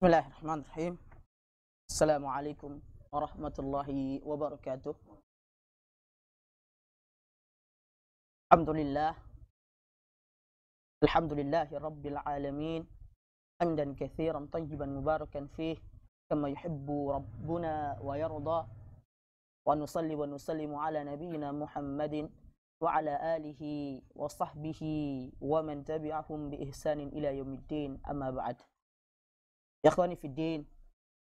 Bismillahirrahmanirrahim. Assalamualaikum warahmatullahi wabarakatuh. Alhamdulillah, alhamdulillahi rabbil alamin. Hamdan katsiran tayyiban mubarakan fih kama yuhibbu rabbuna wa yarda. Wa nusalli wa nusallimu ala nabiyyina Muhammadin wa ala alihi wa sahbihi wa man tabi'ahum bi ihsanin ila yaumiddin. Amma ba'd. Ya ikhwani fid din,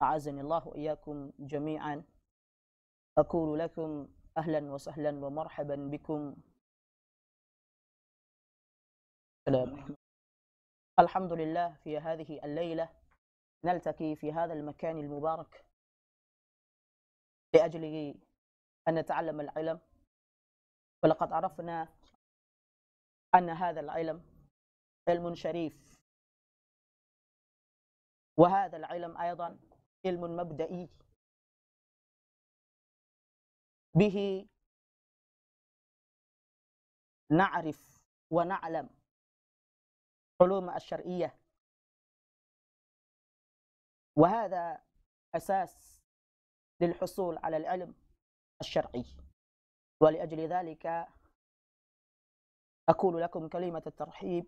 a'azani Allah wa iyyakum jami'an. Aqulu lakum ahlan wa sahlan wa marhaban bikum. الحمد لله في هذه الليلة نلتقي في هذا المكان المبارك لأجل أن نتعلم العلم، ولقد عرفنا أن هذا العلم علم شريف، وهذا العلم أيضا علم مبدئي به نعرف ونعلم علوم الشرعية، وهذا أساس للحصول على العلم الشرعي. ولأجل ذلك أقول لكم كلمة الترحيب: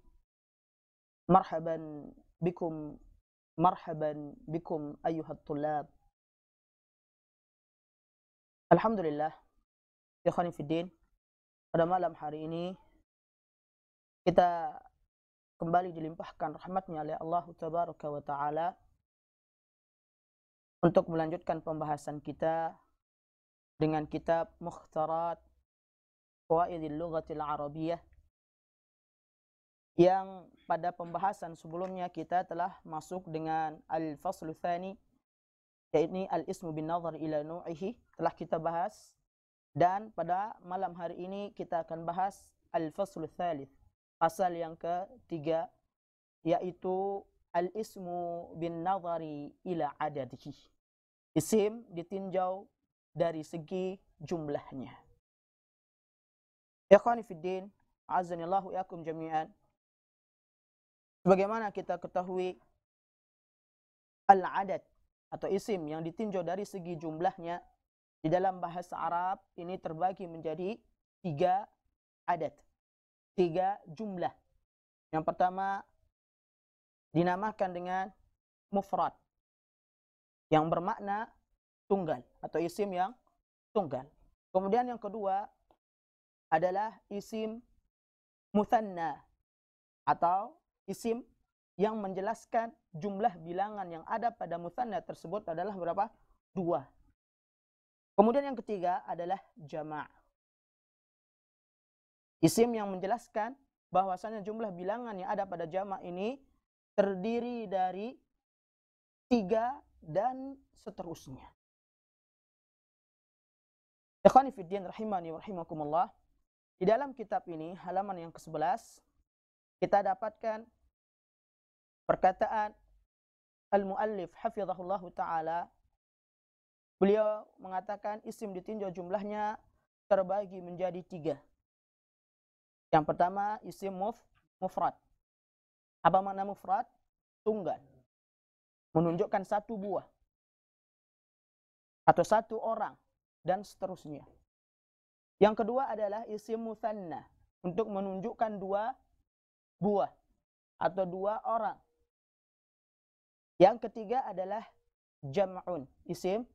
مرحبا بكم، مرحبا بكم أيها الطلاب. Alhamdulillah, ikhwan fiddin, pada malam hari ini kita kembali dilimpahkan rahmatnya oleh Allah Tabaraka wa Ta'ala untuk melanjutkan pembahasan kita dengan kitab Mukhtarat Qawaidil Lughatil Arabiyyah, yang pada pembahasan sebelumnya kita telah masuk dengan Al-Faslu Tsani, yaitu Al-Ismu bin Nazar ila Nu'ihi, telah kita bahas, dan pada malam hari ini kita akan bahas Al-Faslu Tsalits, pasal yang ketiga, yaitu al-ismu bin nazari ila adadihi. Isim ditinjau dari segi jumlahnya. Ikhwani fiddin, azanillahu yakum jami'an. Sebagaimana kita ketahui, al-adad atau isim yang ditinjau dari segi jumlahnya di dalam bahasa Arab ini terbagi menjadi 3 adad, 3 jumlah. Yang pertama dinamakan dengan mufrad, yang bermakna tunggal atau isim yang tunggal. Kemudian yang kedua adalah isim mutsanna atau isim yang menjelaskan jumlah bilangan yang ada pada mutsanna tersebut adalah berapa? 2. Kemudian yang ketiga adalah jama', isim yang menjelaskan bahwasanya jumlah bilangan yang ada pada jama' ini terdiri dari 3 dan seterusnya. Ikhwani fiddin rahimani wa rahimakumullah, di dalam kitab ini halaman yang ke-11 kita dapatkan perkataan al-muallif hafizahullahu taala. Beliau mengatakan isim ditinjau jumlahnya terbagi menjadi 3. Yang pertama isim mufrad. Apa makna mufrad? Tunggal, menunjukkan satu buah atau satu orang dan seterusnya. Yang kedua adalah isim mutsanna, untuk menunjukkan 2 buah atau 2 orang. Yang ketiga adalah jam'un, isim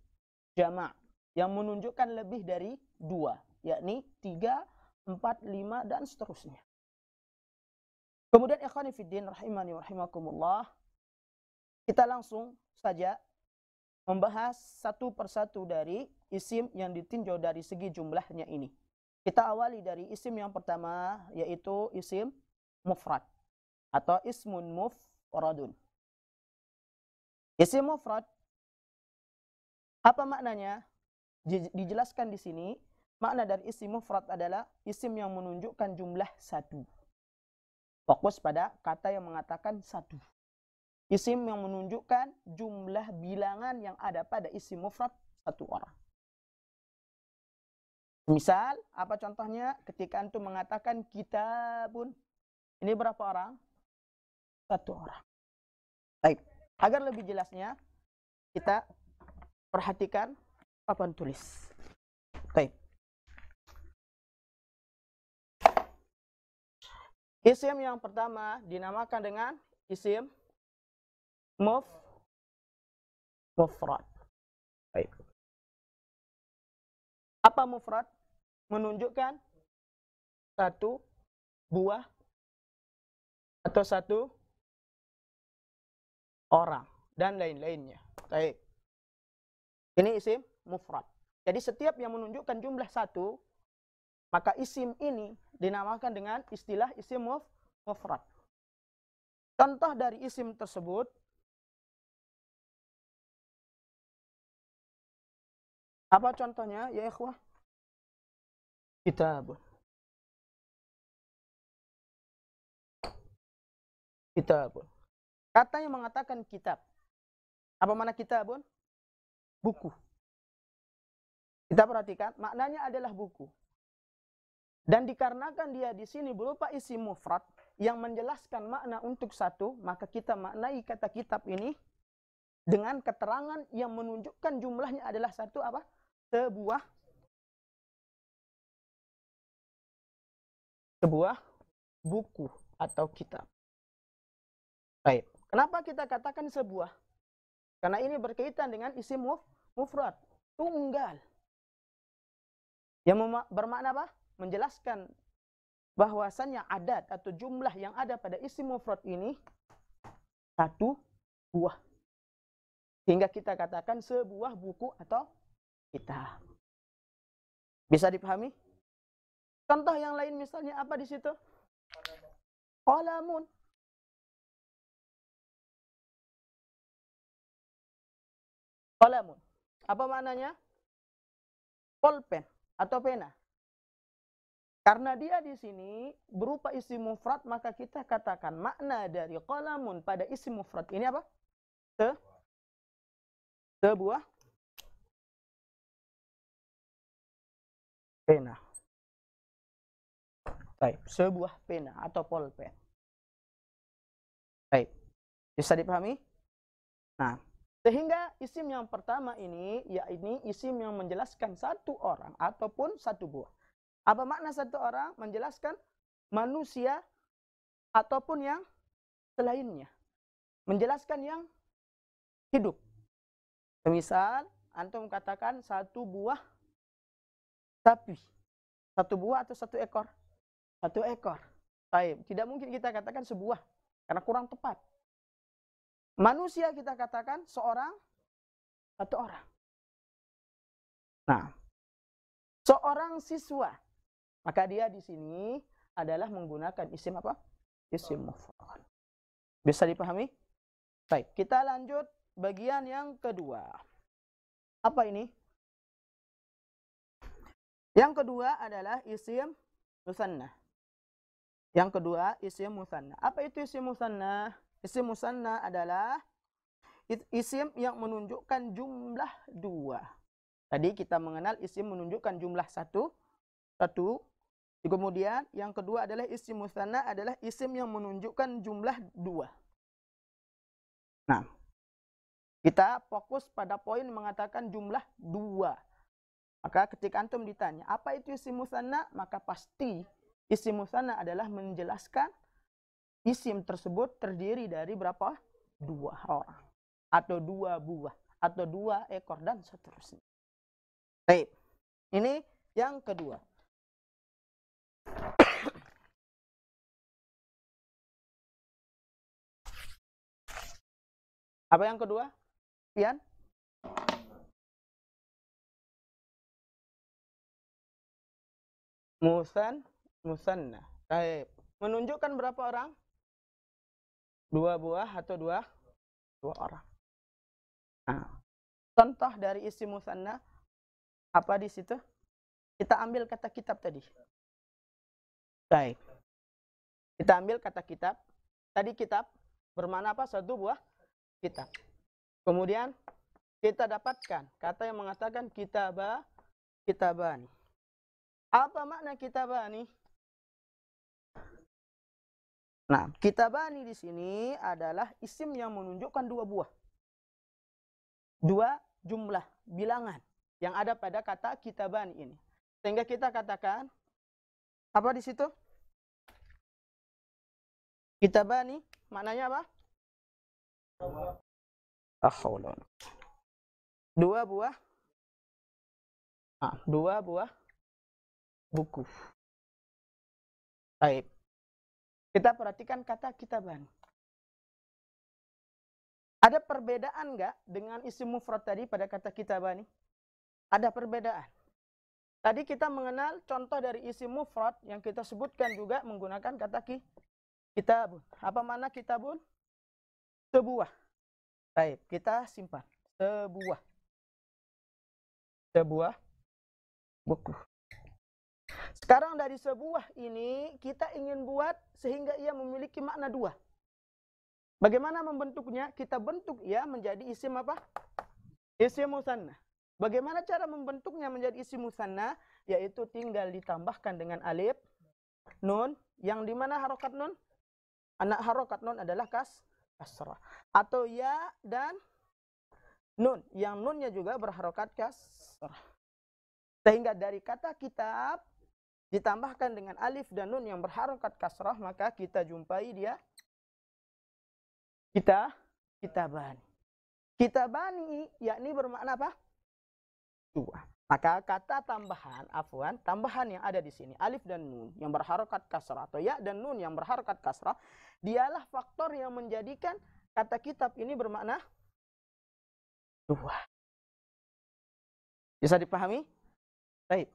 jama', yang menunjukkan lebih dari 2, yakni 3, 4, 5 dan seterusnya. Kemudian ikhwani fiddin rahimani wa rahimakumullah, kita langsung saja membahas satu persatu dari isim yang ditinjau dari segi jumlahnya ini. Kita awali dari isim yang pertama, yaitu isim mufrad atau ismun mufradun. Isim mufrad, apa maknanya? Dijelaskan di sini, makna dari isim mufrad adalah isim yang menunjukkan jumlah 1. Fokus pada kata yang mengatakan 1. Isim yang menunjukkan jumlah bilangan yang ada pada isim mufrad 1 orang. Misal, apa contohnya? Ketika antum mengatakan kitabun, ini berapa orang? 1 orang. Baik. Agar lebih jelasnya, kita perhatikan papan tulis. Baik. Isim yang pertama dinamakan dengan isim mufrad. Baik. Apa mufrad? Menunjukkan satu buah atau satu orang dan lain-lainnya. Baik. Ini isim mufrad. Jadi setiap yang menunjukkan jumlah satu, maka isim ini dinamakan dengan istilah isim mufrad. Contoh dari isim tersebut, apa contohnya ya ikhwah? Kitabun. Kitabun. Kata yang mengatakan kitab. Apa makna kitabun? Buku. Kita perhatikan, maknanya adalah buku. Dan dikarenakan dia di sini berupa isim mufrad yang menjelaskan makna untuk satu, maka kita maknai kata kitab ini dengan keterangan yang menunjukkan jumlahnya adalah satu apa? Sebuah buku atau kitab. Baik. Kenapa kita katakan sebuah? Karena ini berkaitan dengan isim mufrad, tunggal. Yang bermakna apa? Menjelaskan bahwasannya adat atau jumlah yang ada pada isim mufrad ini satu buah. Hingga kita katakan sebuah buku atau kitab. Bisa dipahami? Contoh yang lain misalnya apa di situ? Qalamun. Qalamun. Apa maknanya? Pulpen atau pena. Karena dia di sini berupa isim mufrad, maka kita katakan makna dari qalamun pada isim mufrad ini apa? Sebuah pena. Baik, sebuah pena atau pulpen. Baik, bisa dipahami? Nah, sehingga isim yang pertama ini, yakni isim yang menjelaskan satu orang ataupun satu buah. Apa makna satu orang? Menjelaskan manusia ataupun yang selainnya. Menjelaskan yang hidup. Misal, antum katakan satu buah sapi. Satu buah atau satu ekor? Satu ekor. Baik, tidak mungkin kita katakan sebuah, karena kurang tepat. Manusia kita katakan seorang, satu orang. Nah, seorang siswa, maka dia di sini adalah menggunakan isim apa? Isim mufrad. Bisa dipahami? Baik, kita lanjut bagian yang kedua. Apa ini? Yang kedua adalah isim musanna. Yang kedua isim musanna. Apa itu isim musanna? Isim musanna adalah isim yang menunjukkan jumlah dua. Tadi kita mengenal isim menunjukkan jumlah satu. Kemudian yang kedua adalah isim musanna, adalah isim yang menunjukkan jumlah dua. Nah, kita fokus pada poin mengatakan jumlah dua. Maka ketika antum ditanya, apa itu isim musanna? Maka pasti isim musanna adalah menjelaskan isim tersebut terdiri dari berapa? Dua orang. Atau dua buah. Atau dua ekor dan seterusnya. Baik. Ini yang kedua. Apa yang kedua? Pian? Musanna. Baik. Menunjukkan berapa orang? Dua buah atau dua orang. Nah, contoh dari isim musanna apa di situ? Kita ambil kata kitab tadi. Baik. Kita ambil kata kitab. Tadi kitab bermakna apa? Satu buah kitab. Kemudian kita dapatkan kata yang mengatakan kitabani. Apa makna kitabani? Nah, kitabani di sini adalah isim yang menunjukkan dua buah. Dua jumlah bilangan yang ada pada kata kitabani ini. Sehingga kita katakan apa di situ? Kitabani maknanya apa? Dua buah. Dua buah buku. Baik. Kita perhatikan kata kitabani. Ada perbedaan nggak dengan isim mufrad tadi pada kata kitabani? Ada perbedaan. Tadi kita mengenal contoh dari isim mufrad yang kita sebutkan juga menggunakan kata kitabun. Apa makna kitabun? Sebuah. Baik, kita simpan. Sebuah buku. Sekarang dari sebuah ini kita ingin buat sehingga ia memiliki makna dua. Bagaimana membentuknya? Kita bentuk ia menjadi isim apa? Isim musanna. Bagaimana cara membentuknya menjadi isim musanna? Yaitu tinggal ditambahkan dengan alif, nun, yang dimana harokat nun? Anak harokat nun adalah kasrah. Atau ya dan nun, yang nunnya juga berharokat kasrah. Sehingga dari kata kitab ditambahkan dengan alif dan nun yang berharokat kasrah, maka kita jumpai dia kitabani. Kitabani yakni bermakna apa? Dua. Maka kata tambahan yang ada di sini alif dan nun yang berharokat kasrah atau ya dan nun yang berharokat kasrah, dialah faktor yang menjadikan kata kitab ini bermakna dua. Bisa dipahami? Baik.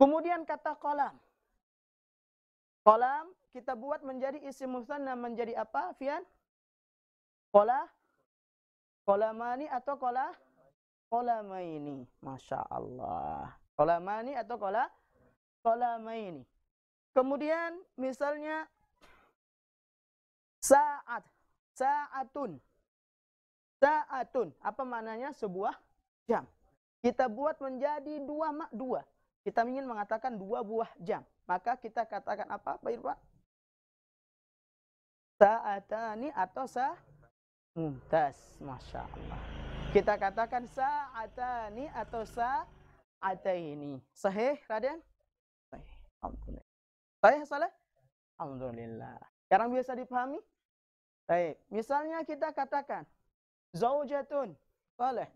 Kemudian kata kolam. Kolam kita buat menjadi isim musanna menjadi apa, Fian? Kolamani atau kolamaini. Masya Allah. Kolamani atau kolamaini. Kemudian misalnya sa'atun. Apa maknanya? Sebuah jam. Kita buat menjadi dua. Kita ingin mengatakan dua buah jam. Maka kita katakan apa, Pak Irfan? Sa'atani atau mumtaz. Masya Allah. Kita katakan sa'atani atau sa'ataini. Sahih, Raden? Sahih. Alhamdulillah. Sahih, Saleh? Alhamdulillah. Sekarang bisa dipahami? Baik. Misalnya kita katakan zaujatun. Saleh.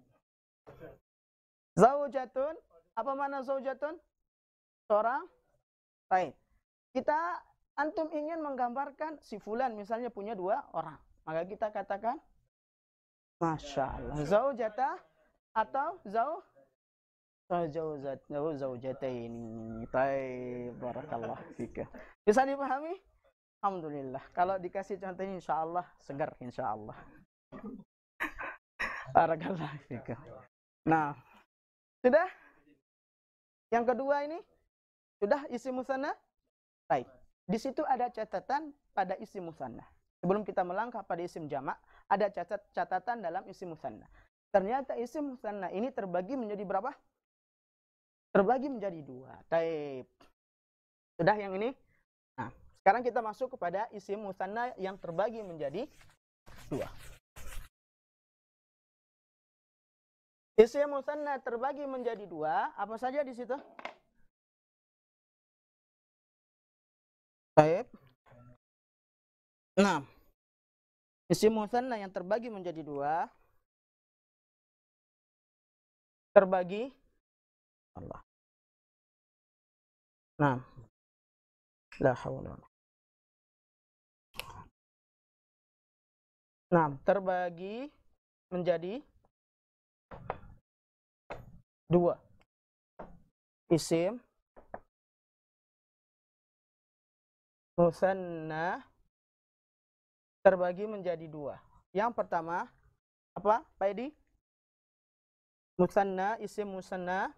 Zaujatun. Apa makna zaujatun? Seorang. Baik. Antum ingin menggambarkan si fulan misalnya punya dua orang. Maka kita katakan Masya Allah. Zaujata atau zaujataini. Baik, barakallah fika. Bisa dipahami? Alhamdulillah. Kalau dikasih contohnya insyaallah segar insyaallah. Barakallah fika. Nah, sudah? Yang kedua ini sudah isim musanna? Baik. Di situ ada catatan pada isim musanna. Sebelum kita melangkah pada isim jamak, ada catatan dalam isim musanna. Ternyata isim musanna ini terbagi menjadi berapa? Terbagi menjadi dua. Taib. Sudah yang ini? Nah, sekarang kita masuk kepada isim musanna yang terbagi menjadi dua. Isim musanna terbagi menjadi dua. Apa saja di situ? Taib. Nah, isim musanna yang terbagi menjadi dua. Terbagi Allah. Nah, la haula. Nah, terbagi menjadi dua. Isim musanna terbagi menjadi dua. Yang pertama, apa, Pak Edi? Musanna, isim musanna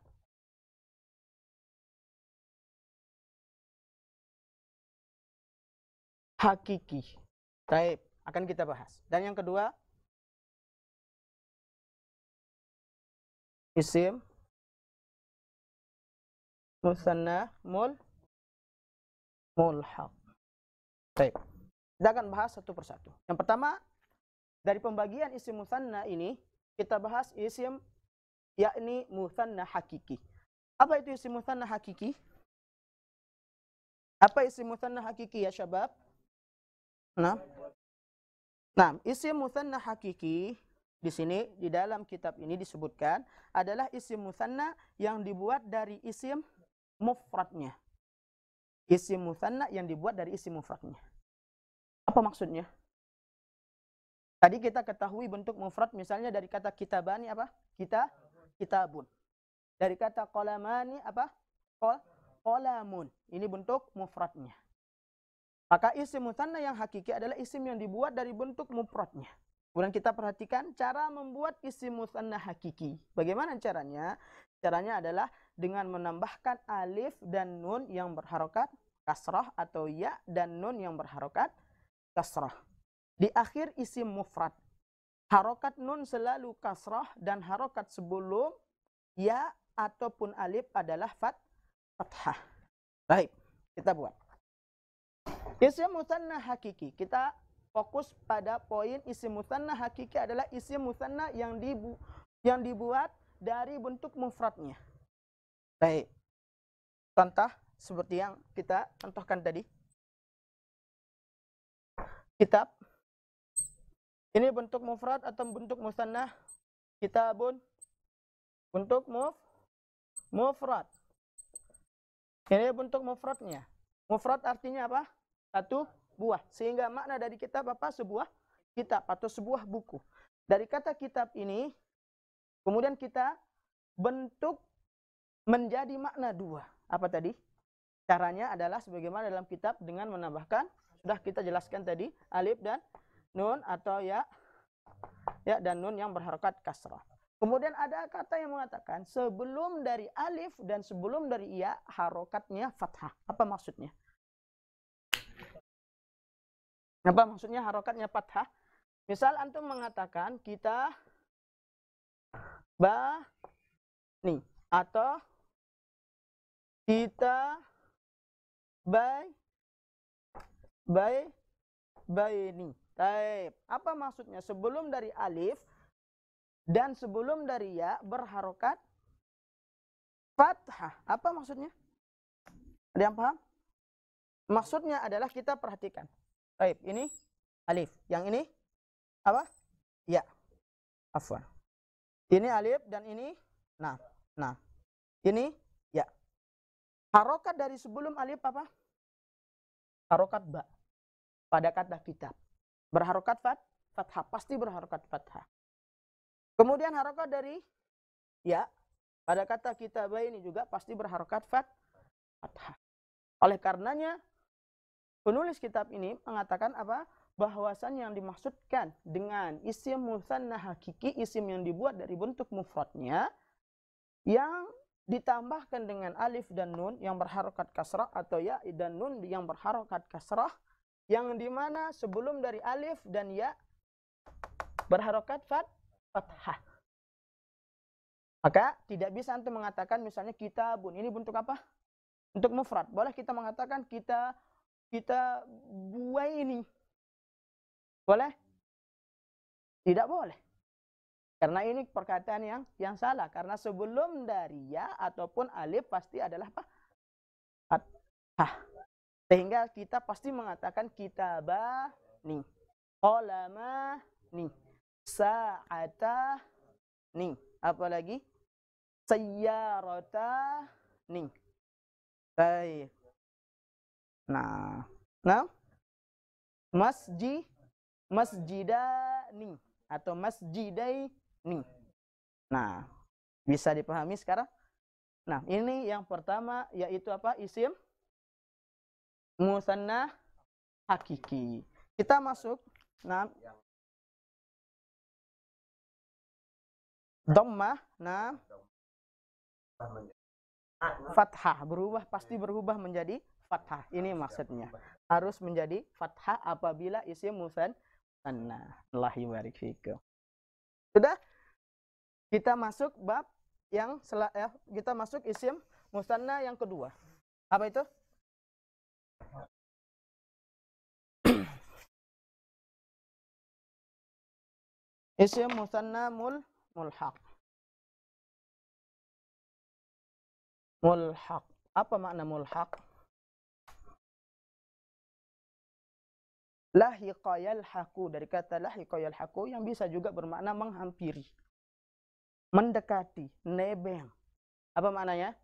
hakiki. Baik, akan kita bahas. Dan yang kedua, isim musanna mulhaq. Baik. Kita akan bahas satu persatu. Yang pertama, dari pembagian isim musanna ini, kita bahas isim yakni musanna hakiki. Apa itu isim musanna hakiki? Apa isim musanna hakiki ya syabab? Nah, isim musanna hakiki di sini di dalam kitab ini disebutkan adalah isim musanna yang dibuat dari isim mufradnya. Isim musanna yang dibuat dari isim mufradnya. Apa maksudnya? Tadi kita ketahui bentuk mufrad misalnya dari kata kitabani apa? Kitabun. Dari kata qalamani apa? Qalamun. Ini bentuk mufradnya. Maka isim musanna yang hakiki adalah isim yang dibuat dari bentuk mufradnya. Kemudian kita perhatikan cara membuat isim musanna hakiki. Bagaimana caranya? Caranya adalah dengan menambahkan alif dan nun yang berharokat kasrah atau ya dan nun yang berharokat kasrah. Di akhir isim mufrad, harokat nun selalu kasrah dan harokat sebelum ya ataupun alif adalah fathah. Baik, kita buat. Isim musanna hakiki. Kita fokus pada poin isim musanna hakiki adalah isim musanna yang dibuat dari bentuk mufradnya. Baik. Contoh seperti yang kita contohkan tadi. Kitab. Ini bentuk mufrad atau bentuk musanna? Kitabun. Bentuk mufrad. Ini bentuk mufradnya. Mufrad artinya apa? Satu buah. Sehingga makna dari kitab apa? Sebuah kitab atau sebuah buku. Dari kata kitab ini, kemudian kita bentuk menjadi makna dua. Apa tadi? Caranya adalah sebagaimana dalam kitab dengan menambahkan, sudah kita jelaskan tadi, alif dan nun atau ya dan nun yang berharokat kasrah. Kemudian ada kata yang mengatakan sebelum dari alif dan sebelum dari ya harokatnya fathah. Apa maksudnya? Apa maksudnya harokatnya fathah? Misal antum mengatakan kita nih atau kita nih. Taib. Apa maksudnya? Sebelum dari alif dan sebelum dari ya berharokat fathah. Apa maksudnya? Ada yang paham? Maksudnya adalah kita perhatikan. Baik, ini alif. Yang ini apa? Ya. Afwan. Ini alif dan ini nah. Ini ya. Harokat dari sebelum alif apa? Harokat ba. Pada kata kitab. Berharokat fathah. Pasti berharokat fathah. Kemudian harokat dari ya. Pada kata kitab ini juga pasti berharokat fathah. Oleh karenanya penulis kitab ini mengatakan apa? Bahwasan yang dimaksudkan dengan isim musanna hakiki, isim yang dibuat dari bentuk mufradnya, yang ditambahkan dengan alif dan nun yang berharokat kasrah atau ya dan nun yang berharokat kasrah, yang dimana sebelum dari alif dan ya berharokat fathah. Maka tidak bisa antum mengatakan misalnya kitabun, ini bentuk apa? Untuk mufrad. Boleh kita mengatakan kita buai ini. Boleh? Tidak boleh. Karena ini perkataan yang salah. Karena sebelum dari ya ataupun alif pasti adalah apa? Fathah. Sehingga kita pasti mengatakan kitabani, qalamani, sa'atani, apalagi sayyaratani. Baik. Nah, masjidani atau masjidaini. Nah, bisa dipahami sekarang? Nah, ini yang pertama yaitu apa? Isim musanna hakiki. Kita masuk dhammah, fathah, pasti berubah menjadi fathah. Ini maksudnya. Harus menjadi fathah apabila isim musanna. Allah yubarik fikum. Sudah? Kita masuk bab yang kita masuk isim musanna yang kedua. Apa itu? Isim musanna mulhaq. Mulhaq. Apa makna mulhaq? Lahiqa yalhaqu, dari kata lahiqa yalhaqu yang bisa juga bermakna menghampiri, mendekati, nebeng. Apa maknanya?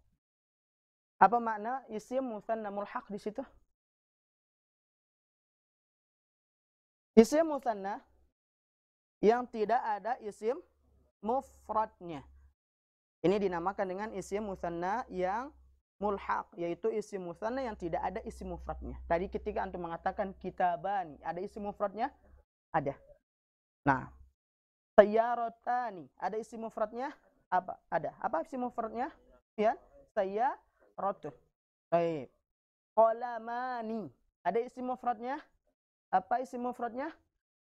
Apa makna isim musanna mulhaq di situ? Isim musanna yang tidak ada isim mufradnya. Ini dinamakan dengan isim musanna yang mulhaq, yaitu isim musanna yang tidak ada isim mufradnya. Tadi ketika antum mengatakan kitabani, ada isim mufradnya? Ada. Nah, sayyarotani, ada isim mufradnya? Apa? Ada. Apa isim mufradnya? Ya, sayyarotun. Baik. Qalamani, ada isim mufradnya? Apa isim mufradnya?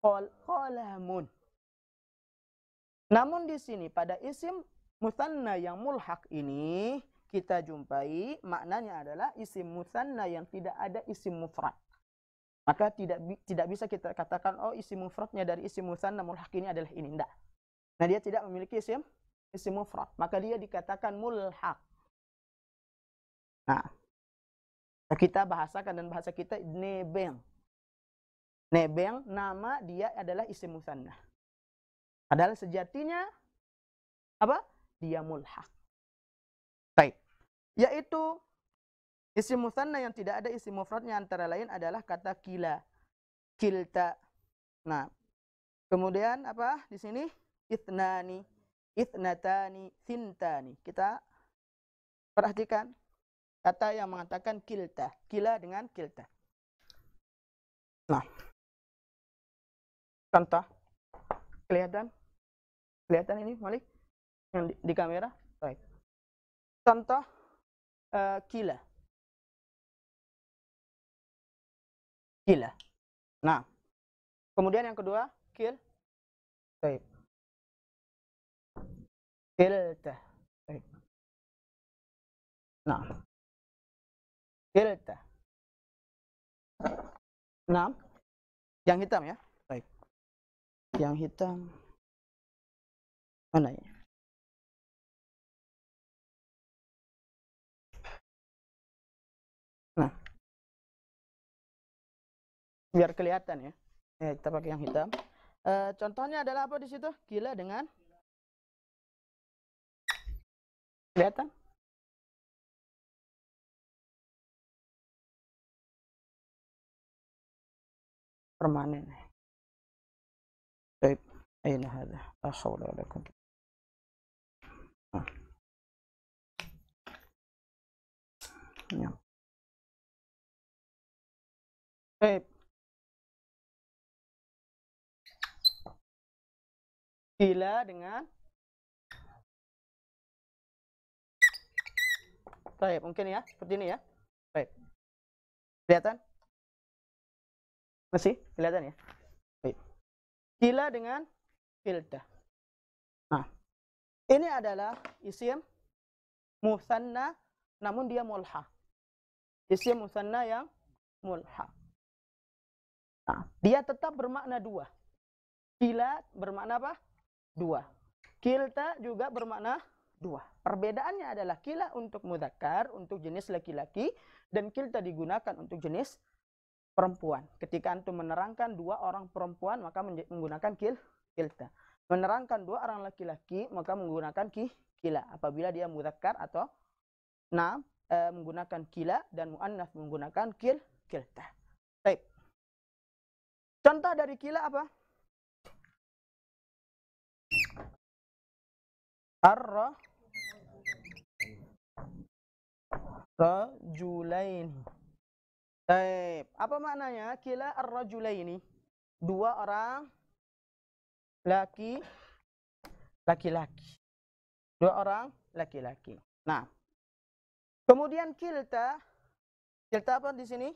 Qalamun. Namun di sini pada isim musanna yang mulhaq ini kita jumpai maknanya adalah isim musanna yang tidak ada isim mufrad. Maka tidak bisa kita katakan oh isim mufradnya dari isim musanna mulhaq ini adalah ini, enggak. Nah, dia tidak memiliki isim mufrad, maka dia dikatakan mulhaq. Nah, kita bahasakan dan bahasa kita nebeng. Nebeng nama dia adalah isim musanna. Padahal sejatinya apa? Dia mulhaq. Baik. Yaitu isim musanna yang tidak ada isim mufradnya antara lain adalah kata kila, kilta. Nah, kemudian apa di sini? Itnani, itnatani, thintani. Kita perhatikan kata yang mengatakan kilta, kila dengan kilta. Nah, contoh, kelihatan ini Malik yang di kamera? Baik. Contoh kila. Kila. Nah, kemudian yang kedua, kil. Baik. Kilta. Baik. Nah, kilta. Nah, yang hitam ya. Baik. Yang hitam mana ya? Nah, biar kelihatan ya. Kita pakai yang hitam. Contohnya adalah apa di situ? Kila dengan kelihatan? Permanen. Baik. Aina hada? La haula wala quwwata. Ya. Baik. Kila dengan baik, mungkin ya, seperti ini ya. Baik. Kelihatan? Masih kelihatan ya? Baik. Kila dengan kilta. Nah, ini adalah isim musanna namun dia mulhaq. Isim musanna yang mulhaq. Nah, dia tetap bermakna dua. Kila bermakna apa? Dua. Kilta juga bermakna dua. Perbedaannya adalah kila untuk mudzakkar, untuk jenis laki-laki, dan kilta digunakan untuk jenis perempuan. Ketika antum menerangkan dua orang perempuan, maka menggunakan kilta. Menerangkan dua orang laki-laki, maka menggunakan kila. Apabila dia mudzakkar atau menggunakan kila, dan muannats menggunakan kilta. Baik. Contoh dari kila apa? Ar-rajulain. Baik. Apa maknanya? Kila ar-rajulaini. Dua orang laki-laki. Dua orang laki-laki. Nah, kemudian kilta apa di sini?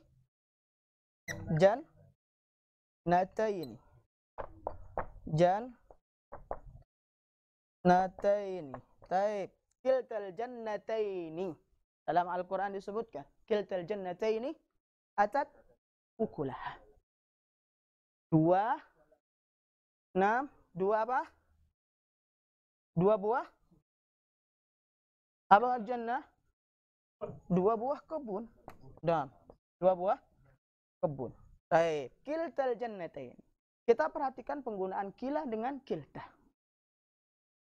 Jannataini. Jannataini. Taib. Kiltal jannataini. Dalam Al-Quran disebutkan. Kiltal jannataini atat ukulah. Dua Dua apa? Dua buah? Apa jannah? Dua buah kebun. Dan dua buah kebun. Baik, kiltal jannatain. Kita perhatikan penggunaan kila dengan kilta.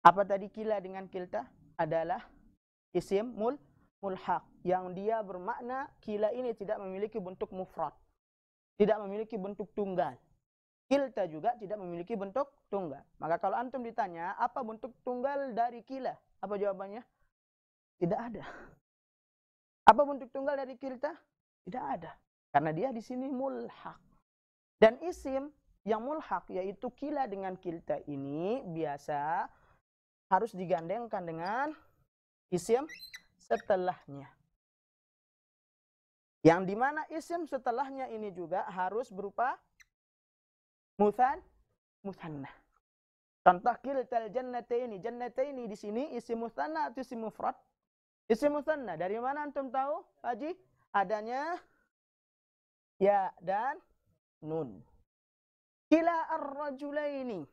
Apa tadi kila dengan kilta? Adalah isim mulhaq yang dia bermakna kila ini tidak memiliki bentuk mufrad, tidak memiliki bentuk tunggal. Kilta juga tidak memiliki bentuk tunggal. Maka kalau antum ditanya apa bentuk tunggal dari kila, apa jawabannya? Tidak ada. Apa bentuk tunggal dari kilta? Tidak ada. Karena dia di sini mulhaq. Dan isim yang mulhaq yaitu kila dengan kilta ini biasa harus digandengkan dengan isim setelahnya. Yang dimana isim setelahnya ini juga harus berupa musanna. Contoh kiltal jannataini. Jannataini di sini isim musanna atau isim mufrad? Isim musanna. Dari mana antum tahu, Haji? Adanya ya dan nun. Kila ar-rajulaini.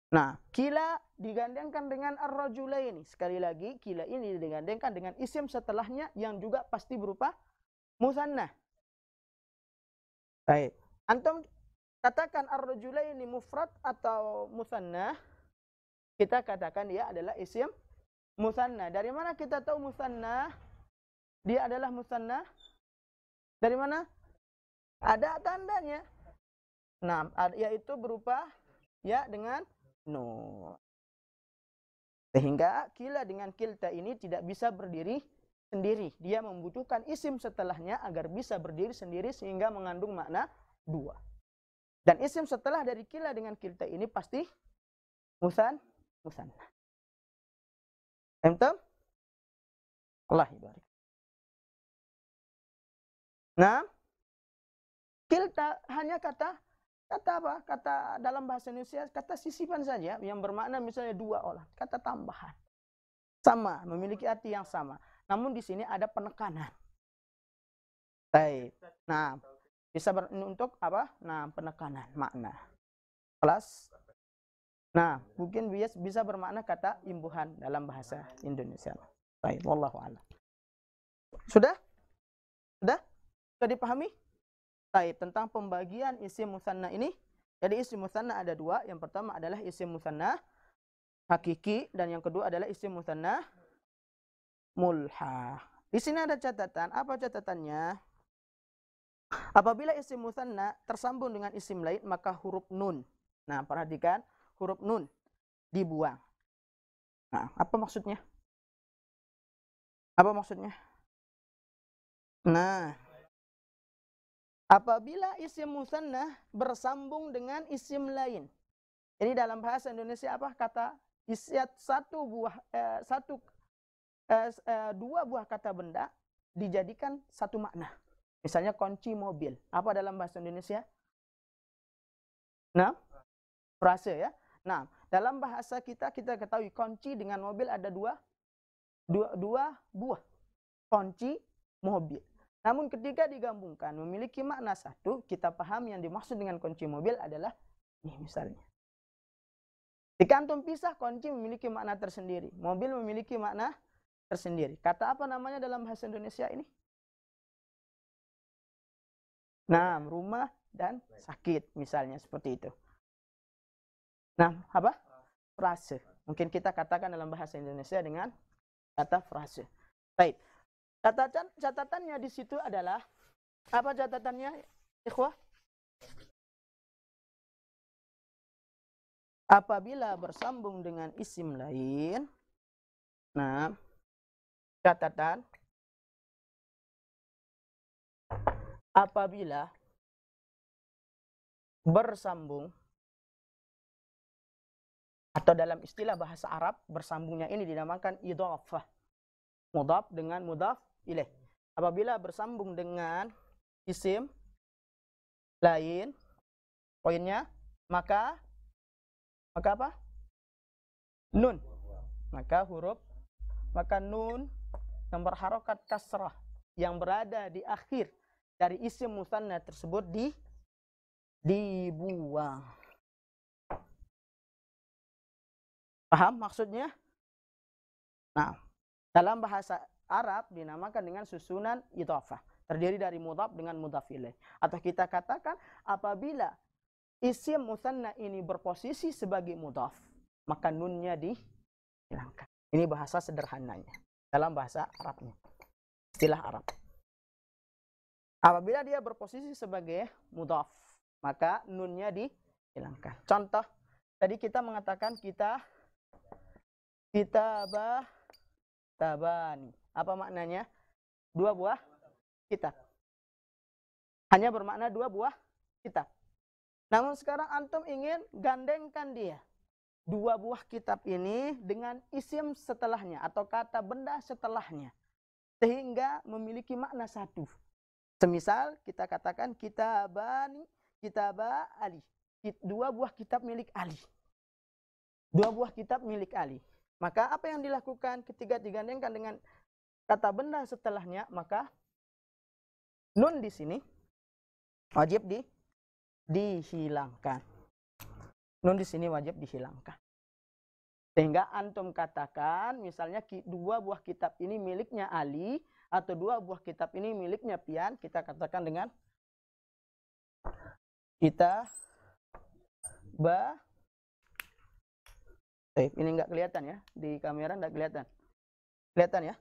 Nah, kila digandengkan dengan ar-rajulaini. Sekali lagi, kila ini digandengkan dengan isim setelahnya yang juga pasti berupa musanna. Baik. Antum katakan ar-rajulaini mufrad atau musanna, kita katakan dia adalah isim musanna. Dari mana kita tahu musanna? Dia adalah musanna. Dari mana? Ada tandanya. Nah, yaitu berupa ya dengan nun. Sehingga kila dengan kilta ini tidak bisa berdiri sendiri. Dia membutuhkan isim setelahnya agar bisa berdiri sendiri sehingga mengandung makna dua. Dan isim setelah dari kila dengan kilta ini pasti musanna. Entah? Allah ibarik. Nah, kilta hanya kata apa? Kata dalam bahasa Indonesia kata sisipan saja yang bermakna misalnya dua olah, kata tambahan. Sama, memiliki arti yang sama. Namun di sini ada penekanan. Baik. Nah, bisa untuk apa? Nah, penekanan makna. Kelas. Nah, mungkin bisa bermakna kata imbuhan dalam bahasa Indonesia. Baik, wallahu a'lam. Sudah? Sudah? Sudah dipahami? Baik, tentang pembagian isim musanna ini. Jadi isim musanna ada dua. Yang pertama adalah isim musanna hakiki dan yang kedua adalah isim musanna mulhaq. Di sini ada catatan. Apa catatannya? Apabila isim musanna tersambung dengan isim lain maka huruf nun. Nah, perhatikan huruf nun dibuang. Nah, apa maksudnya? Apa maksudnya? Nah, apabila isim musanna bersambung dengan isim lain. Jadi dalam bahasa Indonesia apa kata isiat dua buah kata benda dijadikan satu makna. Misalnya kunci mobil. Apa dalam bahasa Indonesia? Nah, frase ya. Nah, dalam bahasa kita ketahui kunci dengan mobil ada dua buah. Kunci mobil. Namun ketika digabungkan memiliki makna satu, kita paham yang dimaksud dengan kunci mobil adalah ini misalnya. Di kantung pisah kunci memiliki makna tersendiri. Mobil memiliki makna tersendiri. Kata apa namanya dalam bahasa Indonesia ini? Nah, rumah dan sakit misalnya seperti itu. Nah, apa? Frase. Mungkin kita katakan dalam bahasa Indonesia dengan kata frase. Baik. Catatannya di situ adalah apa catatannya, ikhwah? Apabila bersambung dengan isim lain, nah, catatan apabila bersambung atau dalam istilah bahasa Arab bersambungnya ini dinamakan idhafah. Mudhaf dengan mudhaf ilaih. Apabila bersambung dengan isim lain, poinnya maka apa? Nun. Maka nun yang berharokat kasrah yang berada di akhir dari isim musanna tersebut dibuang. Paham maksudnya? Nah, dalam bahasa Arab dinamakan dengan susunan idhofah. Terdiri dari mudhaf dengan mudhaf ilaih. Atau kita katakan apabila isim musanna ini berposisi sebagai mudhaf, maka nunnya dihilangkan. Ini bahasa sederhananya dalam bahasa Arabnya. Istilah Arab. Apabila dia berposisi sebagai mudhaf, maka nunnya dihilangkan. Contoh, tadi kita mengatakan tabani. Apa maknanya? Dua buah kitab. Hanya bermakna dua buah kitab. Namun sekarang antum ingin gandengkan dia. Dua buah kitab ini dengan isim setelahnya atau kata benda setelahnya. Sehingga memiliki makna satu. Semisal kita katakan kitabani, kitaba Ali. Dua buah kitab milik Ali. Dua buah kitab milik Ali. Maka apa yang dilakukan ketika digandengkan dengan kata benda setelahnya, maka nun di sini wajib dihilangkan. Nun di sini wajib dihilangkan. Sehingga antum katakan misalnya dua buah kitab ini miliknya Ali atau dua buah kitab ini miliknya Pian, kita katakan dengan ini enggak kelihatan ya, di kamera enggak kelihatan. Kelihatan ya?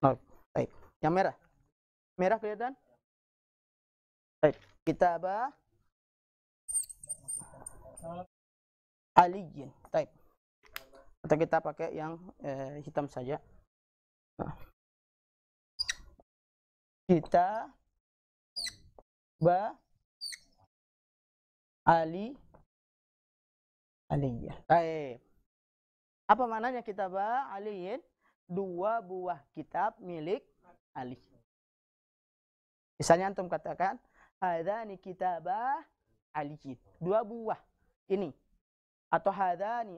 Oh, baik. Yang merah. Merah kelihatan? Baik. Kitabah aliyin. Baik. Atau kita pakai yang hitam saja. Nah. Kitabah aliyin. Baik. Apa maknanya kitabah aliyin? Dua buah kitab milik Ali. Misalnya antum katakan hadani kitabah aliyin. Dua buah ini. Atau hadani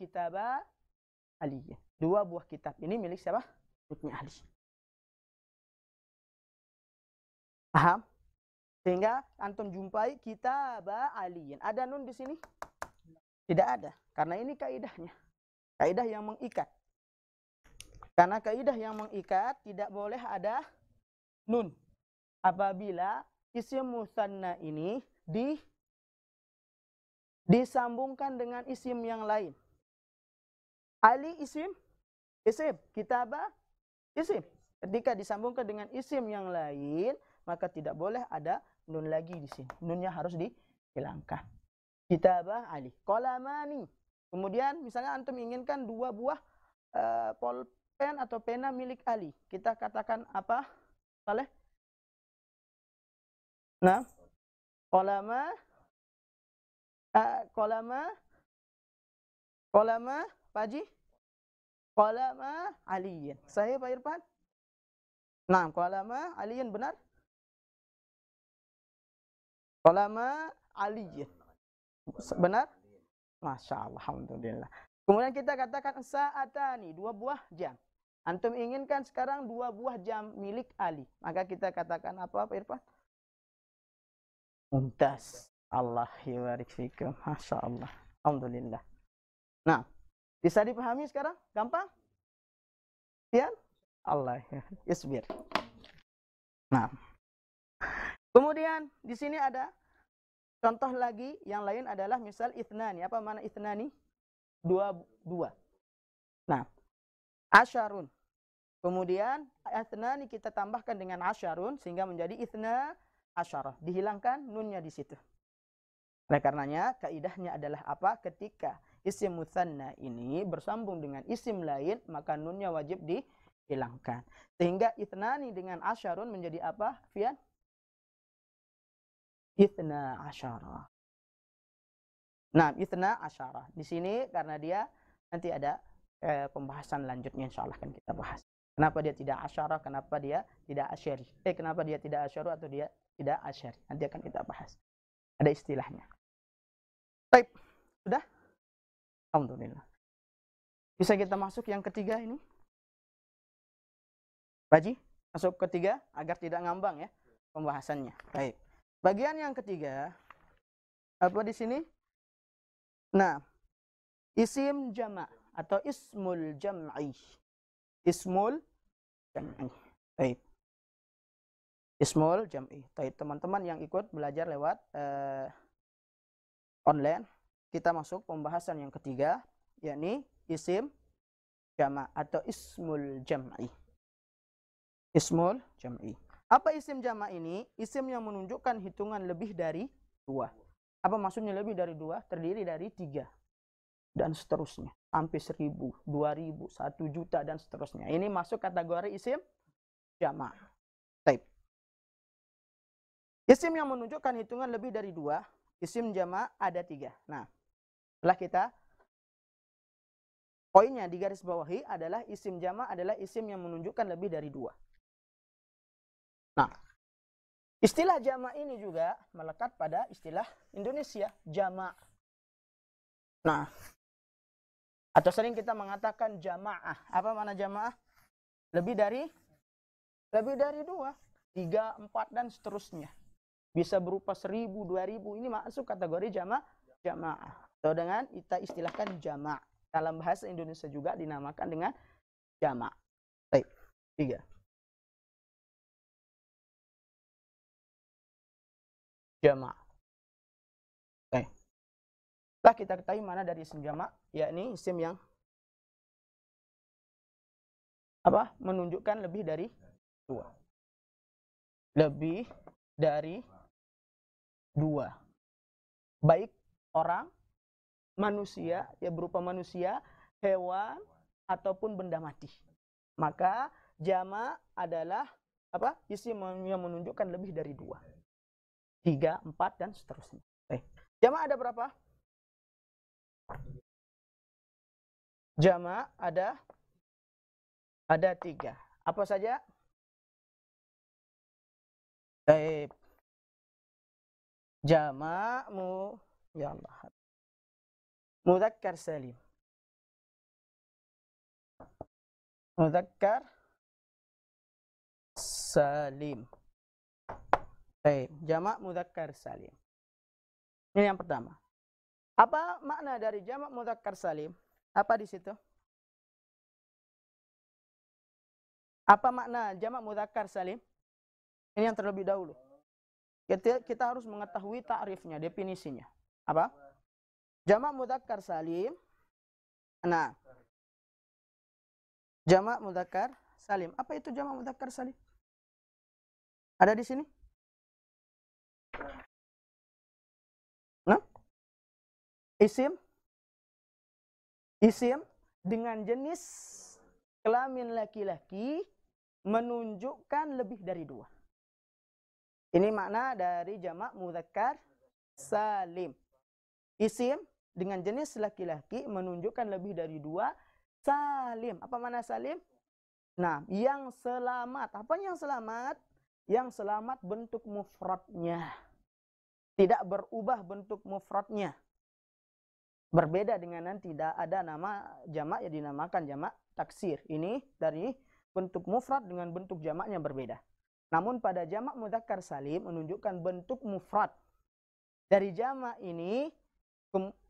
kitabah aliyin. Dua buah kitab ini milik siapa? Miliknya Ali. Paham? Sehingga antum jumpai kitabah aliyin. Ada nun di sini? Tidak ada. Karena ini kaidahnya. Kaidah yang mengikat. Karena kaidah yang mengikat tidak boleh ada nun. Apabila isim musanna ini disambungkan dengan isim yang lain. Ali isim, kitabah isim. Ketika disambungkan dengan isim yang lain, maka tidak boleh ada nun lagi di sini. Nunnya harus dihilangkan. Kitabah Ali. Qalamani. Kemudian misalnya antum inginkan dua buah pulpen atau pena milik Ali. Kita katakan apa? Saleh? Nah, qalama Pak Haji? Qalama aliyin. Sahih Pak Irfan? Nah, qalama aliyin benar? Qalama aliyin. Benar? Masya Allah, alhamdulillah. Kemudian kita katakan sa'atani, dua buah jam. Antum inginkan sekarang dua buah jam milik Ali. Maka kita katakan apa Pak Irfan? Mumtaz. Allah yubarik fikum. Masya Allah. Alhamdulillah. Nah, bisa dipahami sekarang? Gampang? Ya? Allah isbir. Nah. Kemudian di sini ada contoh lagi yang lain adalah misal ithnani. Apa mana ithnani? Dua. Nah, asyarun. Kemudian ithnani kita tambahkan dengan asyarun sehingga menjadi ithna asyarah. Dihilangkan nunnya di situ. Oleh karenanya kaidahnya adalah apa? Ketika isim mutsanna ini bersambung dengan isim lain, maka nunnya wajib dihilangkan. Sehingga ithnani dengan asyarun menjadi apa? Fian? Ithna asyarah. Nah, ithna asyarah. Di sini karena dia nanti ada pembahasan lanjutnya insyaallah akan kita bahas. Kenapa dia tidak asyarah, kenapa dia tidak asyari. Kenapa dia tidak asyarah atau dia tidak asyari. Nanti akan kita bahas. Ada istilahnya. Baik, sudah? Alhamdulillah. Bisa kita masuk yang ketiga ini? Baji, masuk ketiga agar tidak ngambang ya pembahasannya. Baik. Bagian yang ketiga apa di sini? Nah, Isim jama' atau ismul jam'i. Ismul jam'i. Baik. Ismul jam'i. Baik, teman-teman yang ikut belajar lewat online, kita masuk pembahasan yang ketiga, yakni isim jama' atau ismul jam'i. Ismul jam'i. Apa isim jama' ini? Isim yang menunjukkan hitungan lebih dari 2. Apa maksudnya lebih dari 2? Terdiri dari 3 dan seterusnya, sampai 1000, 2000, 1 juta dan seterusnya. Ini masuk kategori isim jama'. Baik. Isim yang menunjukkan hitungan lebih dari 2, isim jama' ada 3. Nah, setelah kita poinnya di garis bawahi adalah isim jama' adalah isim yang menunjukkan lebih dari 2. Nah, istilah jama' ini juga melekat pada istilah Indonesia, jama'. Nah, atau sering kita mengatakan jamaah. Apa makna jamaah? Lebih dari 2, 3, 4 dan seterusnya. Bisa berupa 1000, 2000. Ini masuk kategori jamaah. Atau dengan kita istilahkan jama'. Dalam bahasa Indonesia juga dinamakan dengan jama'. Baik, 3. Jama'. Baik. Setelah kita ketahui mana dari isim jama', yakni isim yang menunjukkan lebih dari 2. Lebih dari 2. Baik orang, manusia, ya berupa manusia, hewan, ataupun benda mati. Maka jama' adalah isim yang menunjukkan lebih dari 2. 3, 4 dan seterusnya. Jama' ada berapa? Jama' ada 3. Apa saja? Baik. Jama' ya Allah. Mudzakkar salim. Mudzakkar salim. Baik, jama' mudzakkar salim. Ini yang pertama. Apa makna dari jama' mudzakkar salim? Apa di situ? Apa makna jama' mudzakkar salim? Ini yang terlebih dahulu. Kita harus mengetahui ta'rifnya, definisinya. Apa? Jama' mudzakkar salim. Nah, jama' mudzakkar salim. Apa itu jama' mudzakkar salim? Ada di sini? Nah, isim dengan jenis kelamin laki-laki menunjukkan lebih dari 2. Ini makna dari jama' mudzakkar salim. Isim dengan jenis laki-laki menunjukkan lebih dari 2. Salim. Apa makna salim? Nah, yang selamat. Apa yang selamat? Yang selamat bentuk mufradnya. Tidak berubah bentuk mufradnya. Berbeda dengan nanti tidak ada nama jamak yang dinamakan jamak taksir. Ini dari bentuk mufrad dengan bentuk jamaknya berbeda. Namun pada jamak mudzakkar salim menunjukkan bentuk mufrad. Dari jamak ini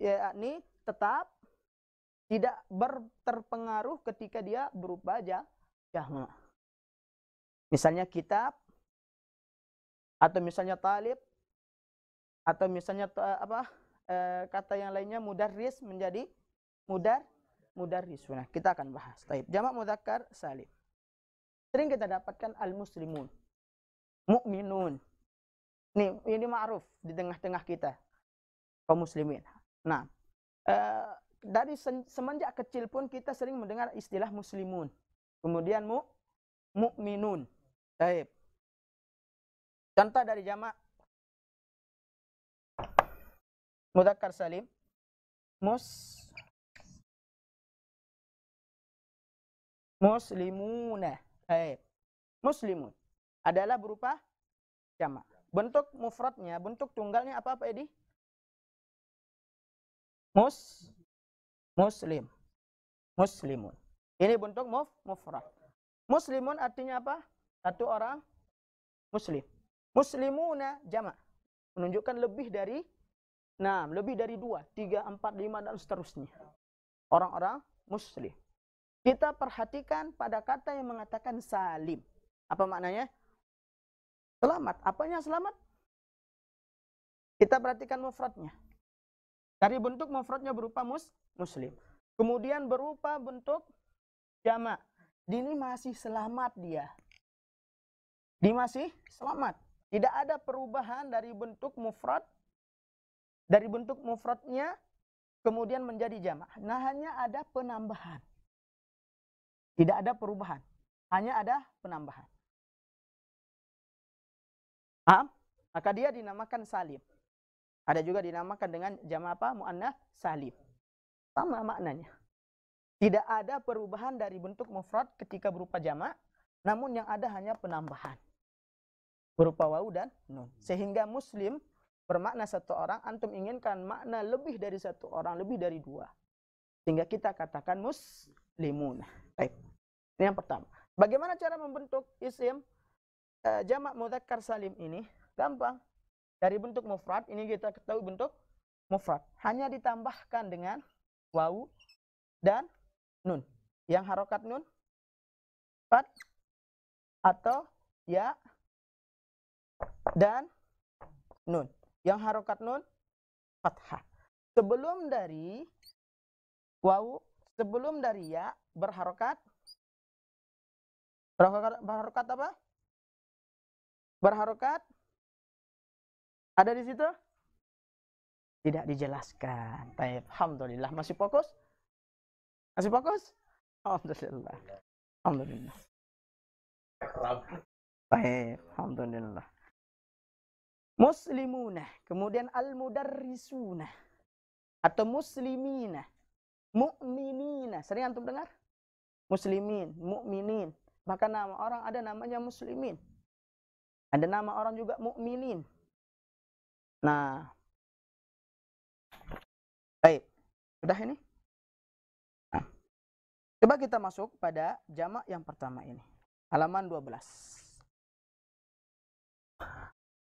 yakni tetap tidak terpengaruh ketika dia berupa jamak. Misalnya kitab, atau misalnya talib, atau misalnya kata yang lainnya mudarris menjadi mudarris. Nah, kita akan bahas. Baik, jamak mudzakkar salim. Sering kita dapatkan al-muslimun, mu'minun. Ini ma'ruf di tengah-tengah kita kaum muslimin. Nah, dari semenjak kecil pun kita sering mendengar istilah muslimun. Kemudian mu'minun. Baik. Contoh dari jamak mudzakkar salim, muslimuna. Baik. Muslimun adalah berupa jamak. Bentuk mufradnya, bentuk tunggalnya apa Edi? Muslim. Muslimun. Ini bentuk mufrad. Muslimun artinya apa? Satu orang muslim. Muslimuna jamak. Menunjukkan lebih dari 6, lebih dari 2, 3, 4, 5 dan seterusnya. orang-orang muslim. Kita perhatikan pada kata yang mengatakan salim. Apa maknanya? Selamat. Apanya selamat? Kita perhatikan mufradnya. Dari bentuk mufradnya berupa muslim. Kemudian berupa bentuk jamak. Ini masih selamat dia. Dia masih selamat. Tidak ada perubahan dari bentuk mufrad. Dari bentuk mufradnya kemudian menjadi jamak. Nah, hanya ada penambahan. Tidak ada perubahan. Hanya ada penambahan. Paham? Maka dia dinamakan salim. Ada juga dinamakan dengan jamak apa? Muannats salim. Sama maknanya. Tidak ada perubahan dari bentuk mufrad ketika berupa jamak, namun yang ada hanya penambahan. Berupa wawu dan nun. Sehingga muslim bermakna satu orang, antum inginkan makna lebih dari satu orang, lebih dari dua. Sehingga kita katakan muslimun. Baik. Ini yang pertama. Bagaimana cara membentuk isim jamak mudzakkar salim ini? Gampang. Dari bentuk mufrad, ini kita ketahui bentuk mufrad. Hanya ditambahkan dengan wawu dan nun. Yang harokat nun, fat, atau ya, dan nun. Yang harokat nun, fathah. Sebelum dari wawu, sebelum dari ya, berharokat apa? Berharokat ada di situ? Tidak dijelaskan. Baik, alhamdulillah. Masih fokus? Masih fokus? Alhamdulillah. Alhamdulillah. Baik, alhamdulillah. Muslimuna, kemudian al-mudarrisuna atau muslimina, mu'minina. Sering antum dengar? Muslimin, mu'minin. Bahkan nama orang ada namanya muslimin. Ada nama orang juga mu'minin. Nah, baik. Sudah ini? Nah, coba kita masuk pada jamak yang pertama ini. Halaman 12.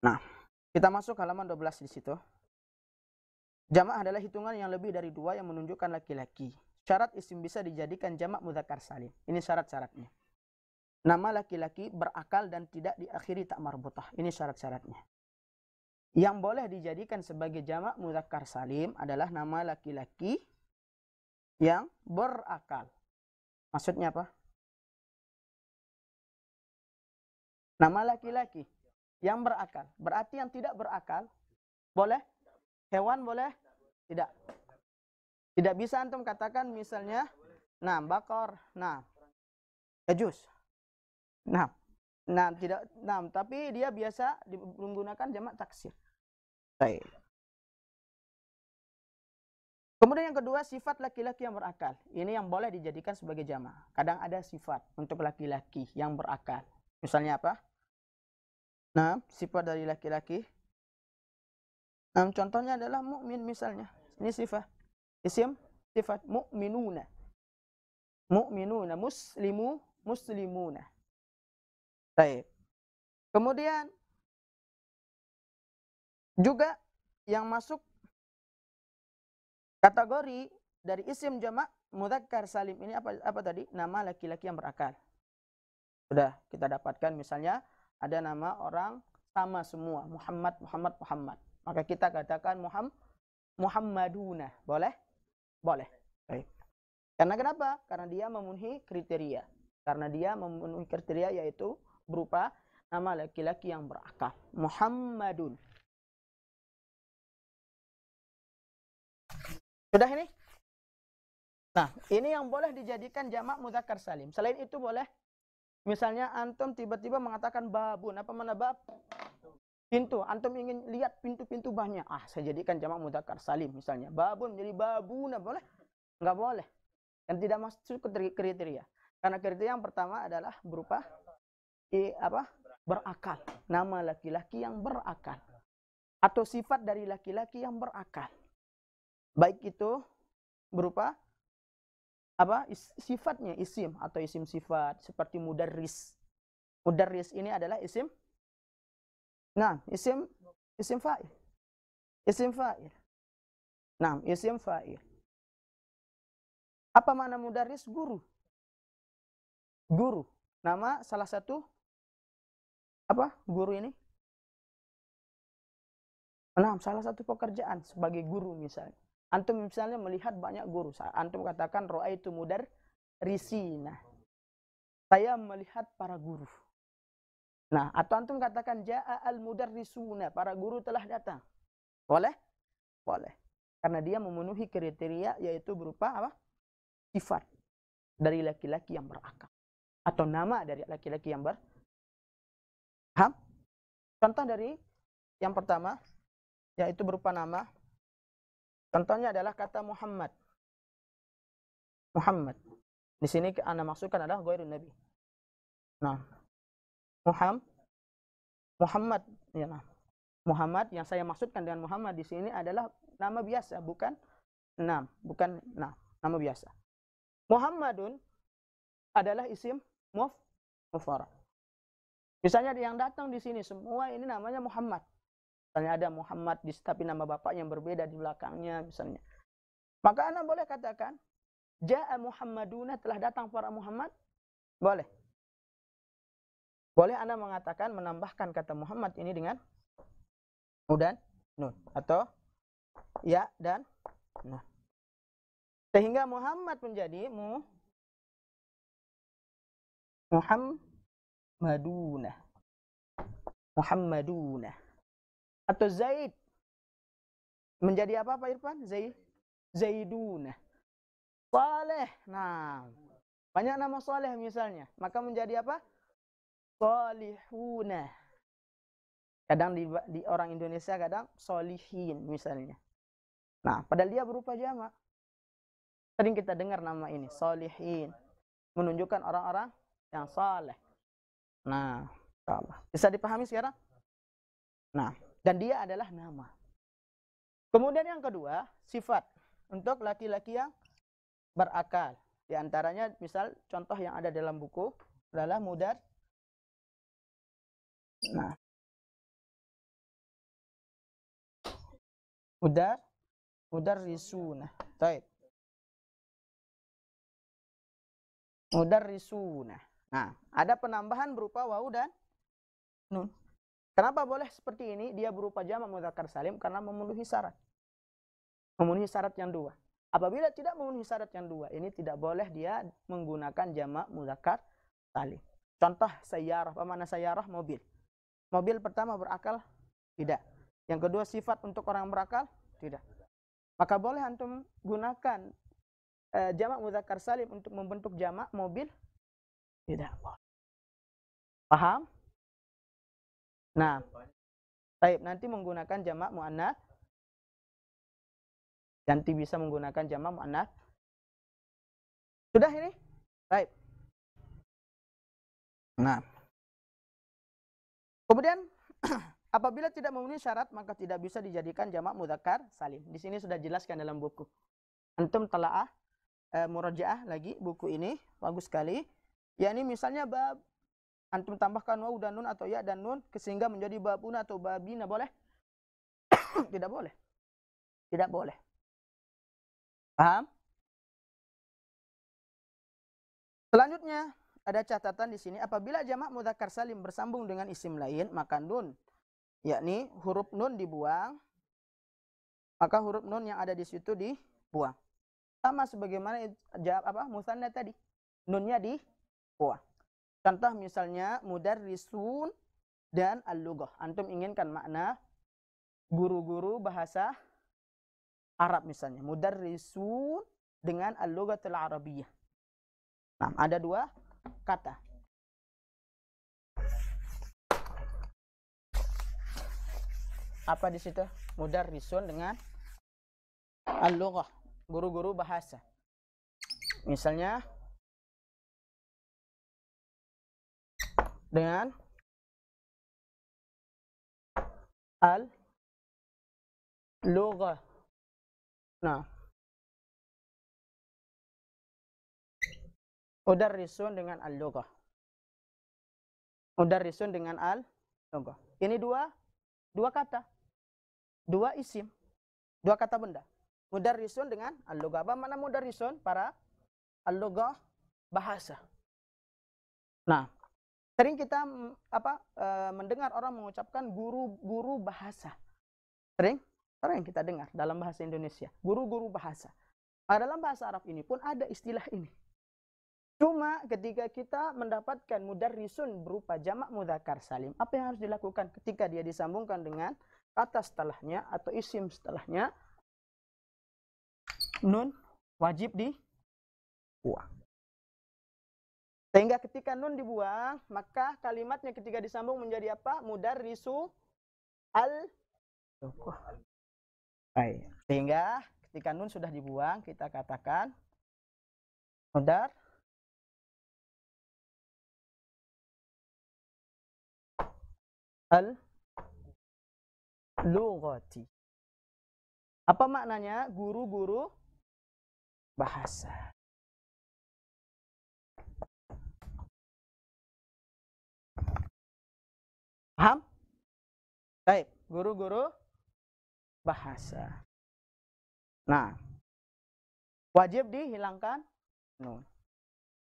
Nah, kita masuk halaman 12 di situ. Jamak adalah hitungan yang lebih dari dua yang menunjukkan laki-laki. Syarat isim bisa dijadikan jamak mudzakkar salim. Ini syarat-syaratnya. Nama laki-laki berakal dan tidak diakhiri tak marbutah. Ini syarat-syaratnya. Yang boleh dijadikan sebagai jamak mudzakkar salim adalah nama laki-laki yang berakal. Maksudnya apa? Nama laki-laki yang berakal. Berarti yang tidak berakal boleh? Hewan boleh? Tidak. Tidak bisa antum katakan misalnya, nah, bakor, nah, yajuz. Nah, tidak, nah, tapi dia biasa menggunakan jamak taksir. Baik. Kemudian yang kedua, sifat laki-laki yang berakal. Ini yang boleh dijadikan sebagai jamak. Kadang ada sifat untuk laki-laki yang berakal. Misalnya apa? Nah, sifat dari laki-laki. Nah, contohnya adalah mukmin misalnya. Ini sifat. Isim, sifat mu'minuna. Mu'minuna, muslimu, muslimuna. Baik. Kemudian juga yang masuk kategori dari isim jamak mudzakkar salim ini apa tadi? Nama laki-laki yang berakal. Sudah kita dapatkan misalnya ada nama orang sama semua, Muhammad, Muhammad, Muhammad. Maka kita katakan Muhammaduna. Boleh? Boleh. Baik. Karena kenapa? Karena dia memenuhi kriteria. Karena dia memenuhi kriteria yaitu berupa nama laki-laki yang berakal. Muhammadun. Sudah ini? Nah, ini yang boleh dijadikan jamak mudzakkar salim. Selain itu boleh, misalnya antum tiba-tiba mengatakan babun. Apa mana bab? Pintu. Antum ingin lihat pintu-pintu banyak. Saya jadikan jamak mudzakkar salim misalnya. Babun menjadi babuna. Boleh? Enggak boleh. Dan tidak masuk ke kriteria. Karena kriteria yang pertama adalah berupa berakal. Nama laki-laki yang berakal. Atau sifat dari laki-laki yang berakal. Baik itu berupa sifatnya isim atau isim sifat seperti mudarris. Mudarris ini adalah isim. Nah, isim fa'il. Isim fa'il. Nah, isim fa'il. Apa makna mudarris? Guru. Guru. Nama salah satu apa? Guru ini? Nah, salah satu pekerjaan sebagai guru misalnya. Antum misalnya melihat banyak guru. Antum katakan ra'aitu mudarrisina. Saya melihat para guru. Nah, atau antum katakan ja'a al-mudarrisuna, para guru telah datang. Boleh? Boleh. Karena dia memenuhi kriteria yaitu berupa apa? Sifat dari laki-laki yang berakal atau nama dari laki-laki yang berham. Contoh dari yang pertama yaitu berupa nama. Contohnya adalah kata Muhammad. Muhammad. Di sini Anda maksudkan adalah ghairun nabi. Nah, Muhammad ya nah. Muhammad yang saya maksudkan dengan Muhammad di sini adalah nama biasa, bukan nama biasa. Muhammadun adalah isim mufrad. Misalnya yang datang di sini semua ini namanya Muhammad. Misalnya ada Muhammad tapi nama bapak yang berbeda di belakangnya misalnya. Maka Anda boleh katakan ja'a Muhammaduna, telah datang para Muhammad. Boleh. Boleh Anda mengatakan menambahkan kata Muhammad ini dengan dan nun atau ya dan nun. Sehingga Muhammad menjadi Muhammaduna. Muhammaduna. Atau Zaid menjadi apa Pak Irfan? Zaiduna. Saleh. Nah, banyak nama saleh misalnya. Maka menjadi apa? Salihuna. Kadang di orang Indonesia kadang solihin misalnya. Nah, padahal dia berupa jamak. Sering kita dengar nama ini, solihin. Menunjukkan orang-orang yang saleh. Nah, bisa dipahami sekarang? Nah, dan dia adalah nama. Kemudian yang kedua, sifat untuk laki-laki yang berakal. Di antaranya misal contoh yang ada dalam buku adalah mudarrisuna. Baik. Mudarrisuna. Nah, ada penambahan berupa wawu dan nun. Kenapa boleh seperti ini? Dia berupa jamak mudzakkar salim karena memenuhi syarat. Memenuhi syarat yang dua. Apabila tidak memenuhi syarat yang dua, ini tidak boleh dia menggunakan jamak mudzakkar salim. Contoh sayyarah, apa makna sayyarah? Mobil. Mobil pertama berakal? Tidak. Yang kedua sifat untuk orang berakal? Tidak. Maka boleh antum gunakan jamak mudzakkar salim untuk membentuk jamak mobil? Tidak. Paham? Nah, baik, nanti menggunakan jamak muannats. Nanti bisa menggunakan jamak muannats. Sudah ini? Baik. Nah. Kemudian apabila tidak memenuhi syarat maka tidak bisa dijadikan jamak mudzakkar salim. Di sini sudah jelaskan dalam buku. Antum telaah murajaah lagi buku ini, bagus sekali. Ya ini misalnya bab, antum tambahkan wawu dan nun atau ya dan nun sehingga menjadi babuna atau babina, boleh? Tidak boleh. Tidak boleh. Paham? Selanjutnya ada catatan di sini, apabila jamak mudzakkar salim bersambung dengan isim lain, maka nun, yakni huruf nun dibuang, maka huruf nun yang ada di situ dibuang. Sama sebagaimana musanna tadi, nunnya dibuang. Contoh misalnya mudarrisun dan al-lughah. Antum inginkan makna guru-guru bahasa Arab misalnya. Mudarrisun dengan al-lughatul arabiyyah. Nah, ada dua kata. Apa di situ? Mudarrisun dengan al-lughah, guru-guru bahasa. Misalnya dengan al-lughah. Nah, mudarrisun dengan al-lughah. Mudarrisun dengan al-lughah. Ini dua kata. Dua isim. Dua kata benda. Mudarrisun dengan al-lughah. Apa makna mudarrisun? Para Al-lughah, bahasa. Nah, sering kita mendengar orang mengucapkan guru-guru bahasa. Sering kita dengar dalam bahasa Indonesia, guru-guru bahasa. Nah, dalam bahasa Arab ini pun ada istilah ini. Cuma ketika kita mendapatkan mudarrisun berupa jamak mudzakkar salim, apa yang harus dilakukan ketika dia disambungkan dengan kata setelahnya atau isim setelahnya? Nun wajib dibuang. Sehingga ketika nun dibuang, maka kalimatnya ketika disambung menjadi apa? Mudarrisu al-lughah. Sehingga ketika nun sudah dibuang, kita katakan mudar al-lughati. Apa maknanya? Guru-guru bahasa. Paham? Baik, guru-guru bahasa. Nah, wajib dihilangkan nun.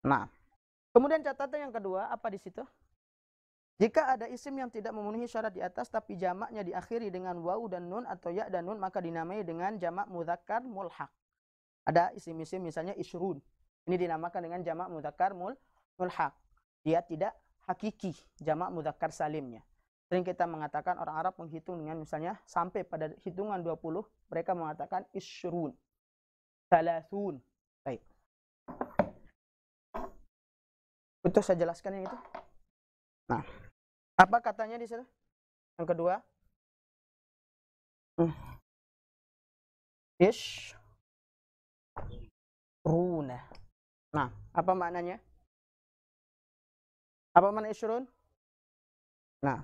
Nah, kemudian catatan yang kedua, apa di situ? Jika ada isim yang tidak memenuhi syarat di atas tapi jamaknya diakhiri dengan waw dan nun atau ya dan nun, maka dinamai dengan jamak mudzakkar mulhaq. Ada isim-isim misalnya isyrun. Ini dinamakan dengan jamak mudzakkar mulhaq. Dia tidak hakiki jamak mudzakkar salimnya. Sering kita mengatakan orang Arab menghitung dengan misalnya sampai pada hitungan 20, mereka mengatakan isyrun, thalathun. Baik. Betul saya jelaskan yang itu? Nah, apa katanya di sana? Yang kedua, ishruna. Nah, apa maknanya? Apa makna ishrun? Nah,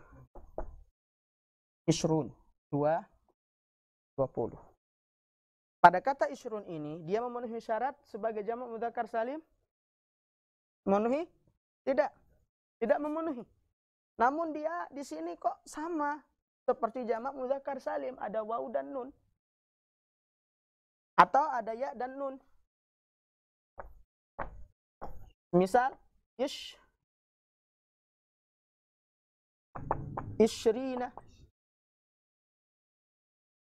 ishrun 20. Pada kata ishrun ini, dia memenuhi syarat sebagai jamak mudzakkar salim? Memenuhi? Tidak. Tidak memenuhi. Namun dia di sini kok sama seperti jamak mudzakkar salim, ada waw dan nun. Atau ada ya dan nun. Misal isyrina.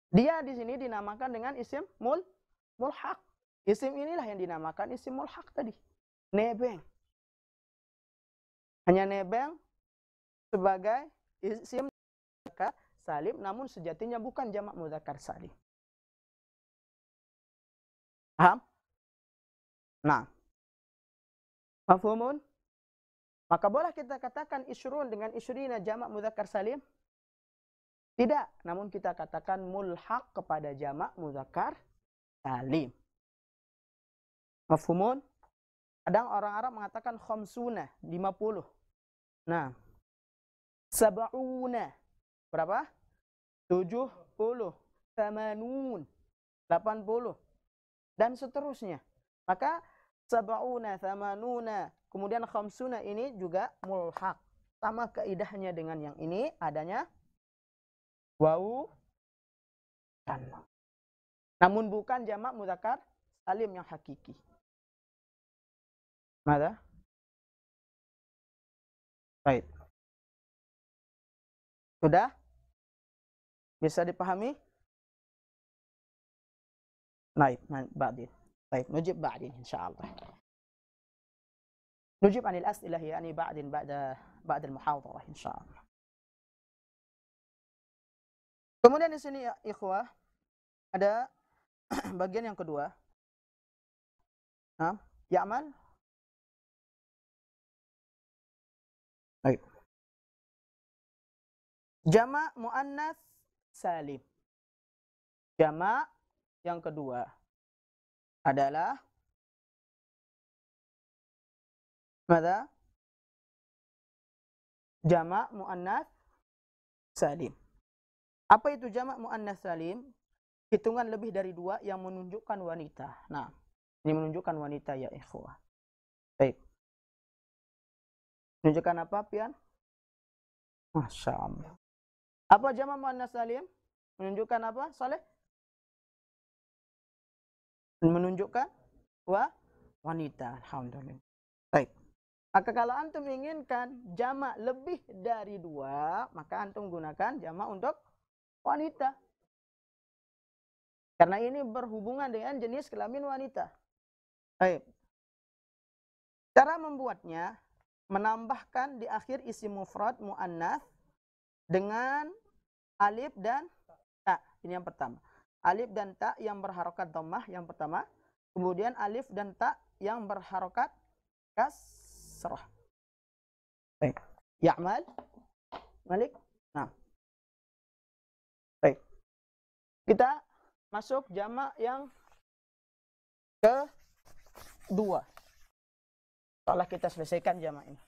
Dia di sini dinamakan dengan isim mulhaq. Isim inilah yang dinamakan isim mulhaq tadi. Nebeng. Hanya nebeng sebagai isim mudzakkar salim, namun sejatinya bukan jamak mudzakkar salim. Paham? Nah, mafhumun? Maka boleh kita katakan isyrun dengan isyrina jamak mudzakkar salim? Tidak, namun kita katakan mulhaq kepada jamak mudzakkar salim. Mafhumun? Kadang orang Arab mengatakan khamsuna, 50. Nah, sab'una, berapa? 70, thamanun, 80, dan seterusnya. Maka sab'una, thamanuna, kemudian khamsuna ini juga mulhaq. Sama kaidahnya dengan yang ini, adanya waw dan nun. Namun bukan jamak mudzakkar salim yang hakiki. Mada? Baik. Sudah? Bisa dipahami? Baik, ba'din. Baik, nujib ba'din insyaallah. Nujib anil as'ilah yani ba'din ba'da al-muhadharah insyaallah. Kemudian di sini ya ikhwah ada bagian yang kedua. Nah, ya'mal. Baik. Jamak muannats salim. Jamak yang kedua adalah mada? Jamak muannats salim. Apa itu jamak muannats salim? Hitungan lebih dari 2 yang menunjukkan wanita. Nah, ini menunjukkan wanita ya ikhwah. Baik. Menunjukkan apa, Pian? Masya Allah. Apa jamak muannats salim? Menunjukkan apa, Saleh? Menunjukkan wanita. Alhamdulillah. Baik. Maka kalau antum inginkan jamak lebih dari 2, maka antum gunakan jamak untuk wanita. Karena ini berhubungan dengan jenis kelamin wanita. Baik. Cara membuatnya, menambahkan di akhir isim mufrad muannats dengan alif dan ta. Ini yang pertama. Alif dan ta yang berharokat dhammah yang pertama. Kemudian alif dan ta yang berharokat kasrah. Baik. Ya'mal. Malik. Nah. Baik. Kita masuk jamak yang kedua. Setelah kita selesaikan jamak ini.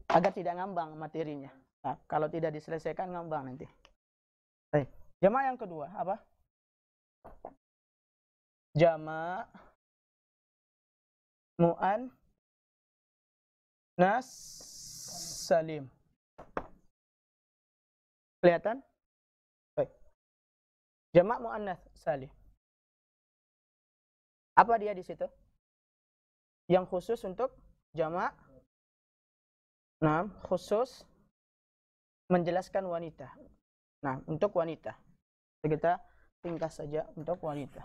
Agar tidak ngambang materinya. Nah, kalau tidak diselesaikan ngambang nanti. Baik. Jamak yang kedua apa? Jamak muannas salim. Kelihatan? Baik. Jamak muannas salim. Apa dia di situ? Yang khusus untuk jamak. Nah, khusus menjelaskan wanita. Nah, untuk wanita. Kita ringkas saja untuk wanita.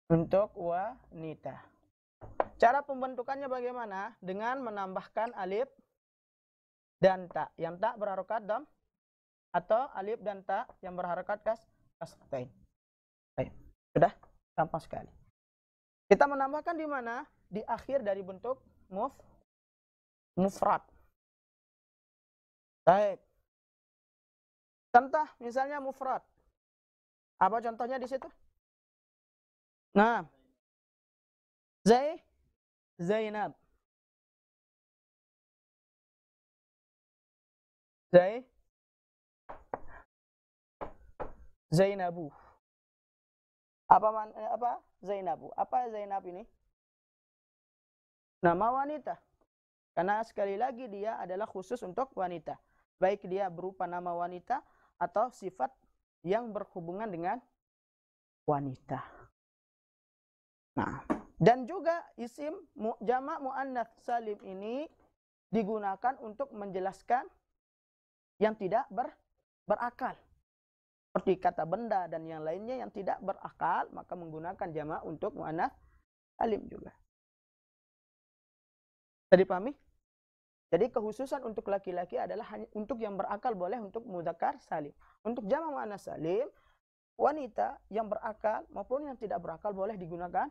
Untuk wanita. Cara pembentukannya bagaimana? Dengan menambahkan alif dan ta. Yang ta berharokat dam atau alif dan ta yang berharokat kasratain. Baik. Sudah? Gampang sekali. Kita menambahkan di mana? Di akhir dari bentuk mufrad. Baik. Contoh misalnya mufrad. Apa contohnya di situ? Nah. Zainab. Zainabu. Apa Zainabu? Apa Zainab ini? Nama wanita. Karena sekali lagi dia adalah khusus untuk wanita. Baik dia berupa nama wanita atau sifat yang berhubungan dengan wanita. Nah, dan juga isim jamak muannats salim ini digunakan untuk menjelaskan yang tidak berakal. Seperti kata benda dan yang lainnya yang tidak berakal, maka menggunakan jamak untuk muannats salim juga. Tadi pahami? Jadi kekhususan untuk laki-laki adalah hanya untuk yang berakal boleh untuk mudzakkar salim. Untuk jamak muannats salim, wanita yang berakal maupun yang tidak berakal boleh digunakan.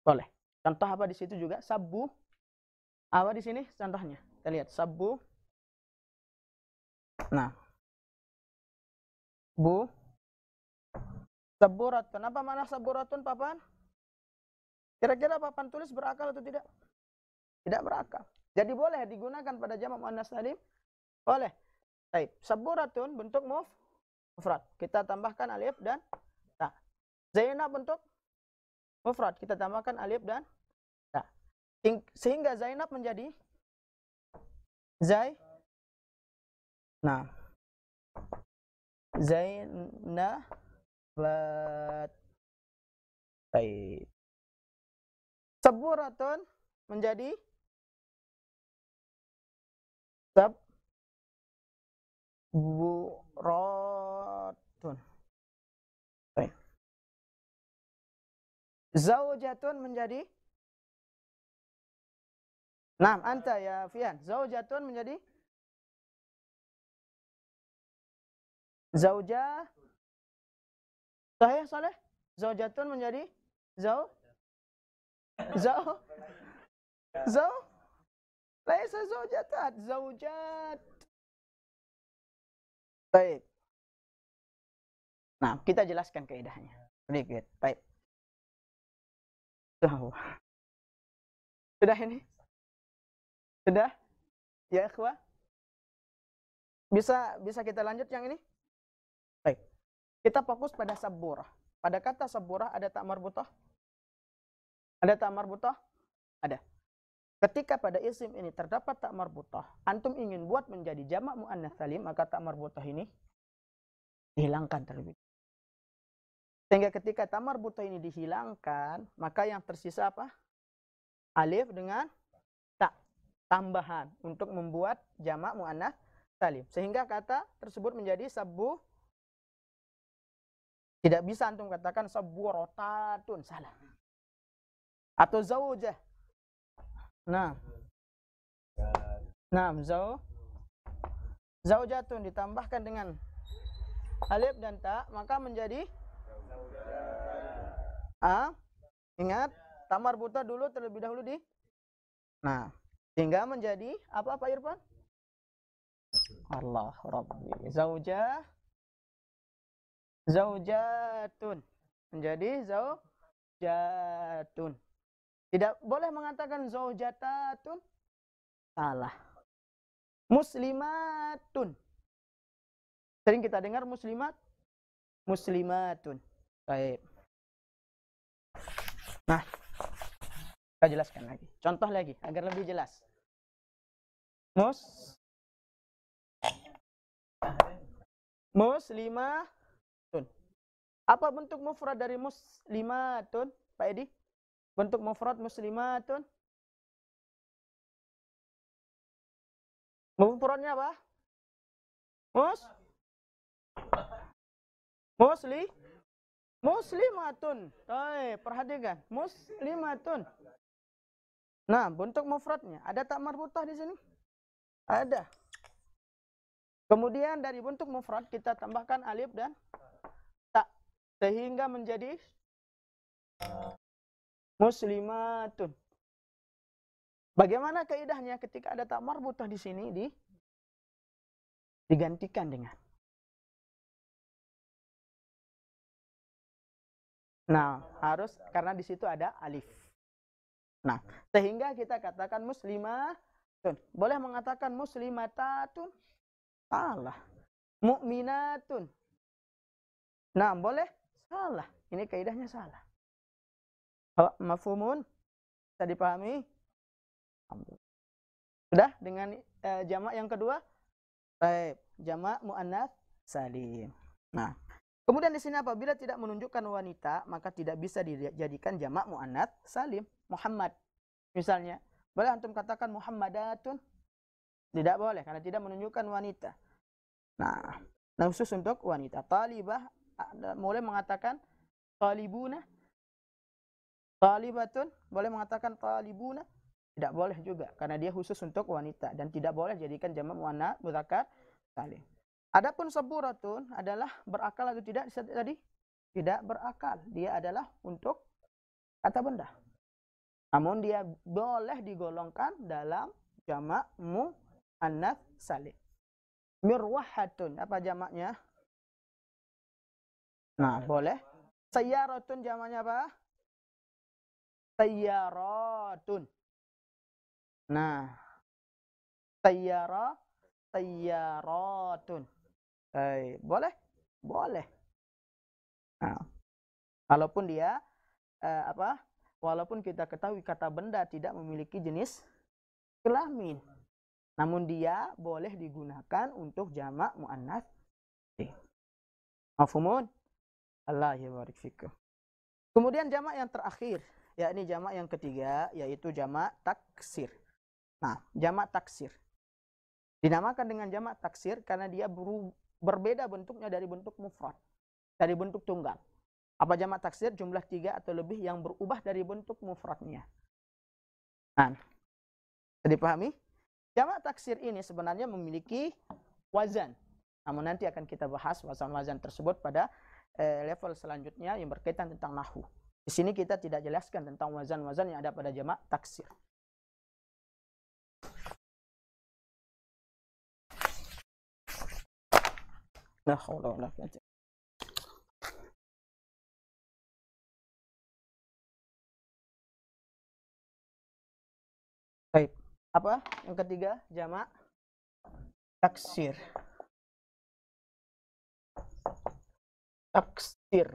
Boleh. Contoh apa di situ juga? Sabbu. Apa di sini contohnya? Kita lihat sabbu. Nah. Saburatun. Apa mana saburatun, Papan? Kira-kira Papan tulis berakal atau tidak? Tidak berakal. Jadi boleh digunakan pada jamak muannats salim? Boleh. Baik. Saburatun bentuk mufrad. Kita tambahkan alif dan ta. Zainab bentuk mufrad. Kita tambahkan alif dan ta. Sehingga Zainab menjadi Nah. Zainabat. Baik. Saburatun menjadi sabburatun. Baik. Zaujatun menjadi Nah, anta ya Fian. Zaujatun menjadi Zauja. Saleh. Zaujatun menjadi Laisa zaujatat, zaujat. Baik. Nah, kita jelaskan kaidahnya sedikit. Baik. Sudah ini? Sudah? Ya, ikhwah? Bisa kita lanjut yang ini? Baik. Kita fokus pada saburah. Pada kata saburah ada tak marbutah? Ada tak marbutah? Ada. Ketika pada isim ini terdapat tak marbutah, antum ingin buat menjadi jamak muannats salim, maka tak marbutah ini dihilangkan terlebih. Sehingga ketika ta marbutah ini dihilangkan, maka yang tersisa apa? Alif dengan ta tambahan untuk membuat jamak muannats salim. Sehingga kata tersebut menjadi sabbu. Tidak bisa antum katakan sabburotatun, salah. Atau zaujah. Nah. Nah, zaujatun ditambahkan dengan alif dan ta, maka menjadi ingat, ta marbutah dulu terlebih dahulu di. Nah, sehingga menjadi apa Pak Irfan? Allah Rabbi. Zaujatun. Menjadi zaujatun. Tidak boleh mengatakan zaujatatun. Salah. Muslimatun. Sering kita dengar muslimatun. Baik. Nah, saya jelaskan lagi. Contoh lagi agar lebih jelas. Muslimatun. Apa bentuk mufrad dari muslimatun, Pak Edi? Bentuk mufrad muslimatun. Mufradnya apa? Muslimatun. Perhatikan, muslimatun. Nah, bentuk mufradnya ada tak marbutah di sini? Ada. Kemudian dari bentuk mufrad kita tambahkan alif dan ta sehingga menjadi muslimatun. Bagaimana kaidahnya ketika ada tak marbutah di sini digantikan dengan. Nah, harus karena di situ ada alif. Nah, sehingga kita katakan muslimatun. Boleh mengatakan muslimatatun? Salah. Mu'minatun. Nah, boleh? Salah. Ini kaidahnya salah. Mafhumun? Bisa dipahami? Sudah dengan jamak yang kedua? Baik, jamak muannats salim. Nah, kemudian di sini apabila tidak menunjukkan wanita, maka tidak bisa dijadikan jamak muannats salim. Muhammad misalnya, boleh antum katakan Muhammadatun? Tidak boleh karena tidak menunjukkan wanita. Nah, khusus untuk wanita. Talibah boleh mengatakan talibuna. Talibatun boleh mengatakan talibuna. Tidak boleh juga karena dia khusus untuk wanita dan tidak boleh jadikan jamak muannats mudzakkar salim. Adapun saburatun adalah berakal atau tidak tadi? Tidak berakal. Dia adalah untuk kata benda. Namun dia boleh digolongkan dalam jamak muannats salim. Mirwahatun, apa jamaknya? Nah, boleh. Sayyaratun jamaknya apa? Sayyaratun. Nah, sayyaratun. Boleh? Boleh. Nah, walaupun dia walaupun kita ketahui kata benda tidak memiliki jenis kelamin, namun dia boleh digunakan untuk jamak muannats. Mafhumun? Allah yabarik fikum. Kemudian jamak yang terakhir, yakni jamak yang ketiga, yaitu jamak taksir. Nah, jamak taksir dinamakan dengan jamak taksir karena dia berbeda bentuknya dari bentuk mufrad, dari bentuk tunggal. Apa jamak taksir? Jumlah 3 atau lebih yang berubah dari bentuk mufradnya. Nah, bisa dipahami? Jamak taksir ini sebenarnya memiliki wazan. Namun nanti akan kita bahas wazan-wazan tersebut pada level selanjutnya yang berkaitan tentang nahwu. Di sini kita tidak jelaskan tentang wazan-wazan yang ada pada jamak taksir. Nah, baik. Apa yang ketiga? Jamak taksir. Taksir.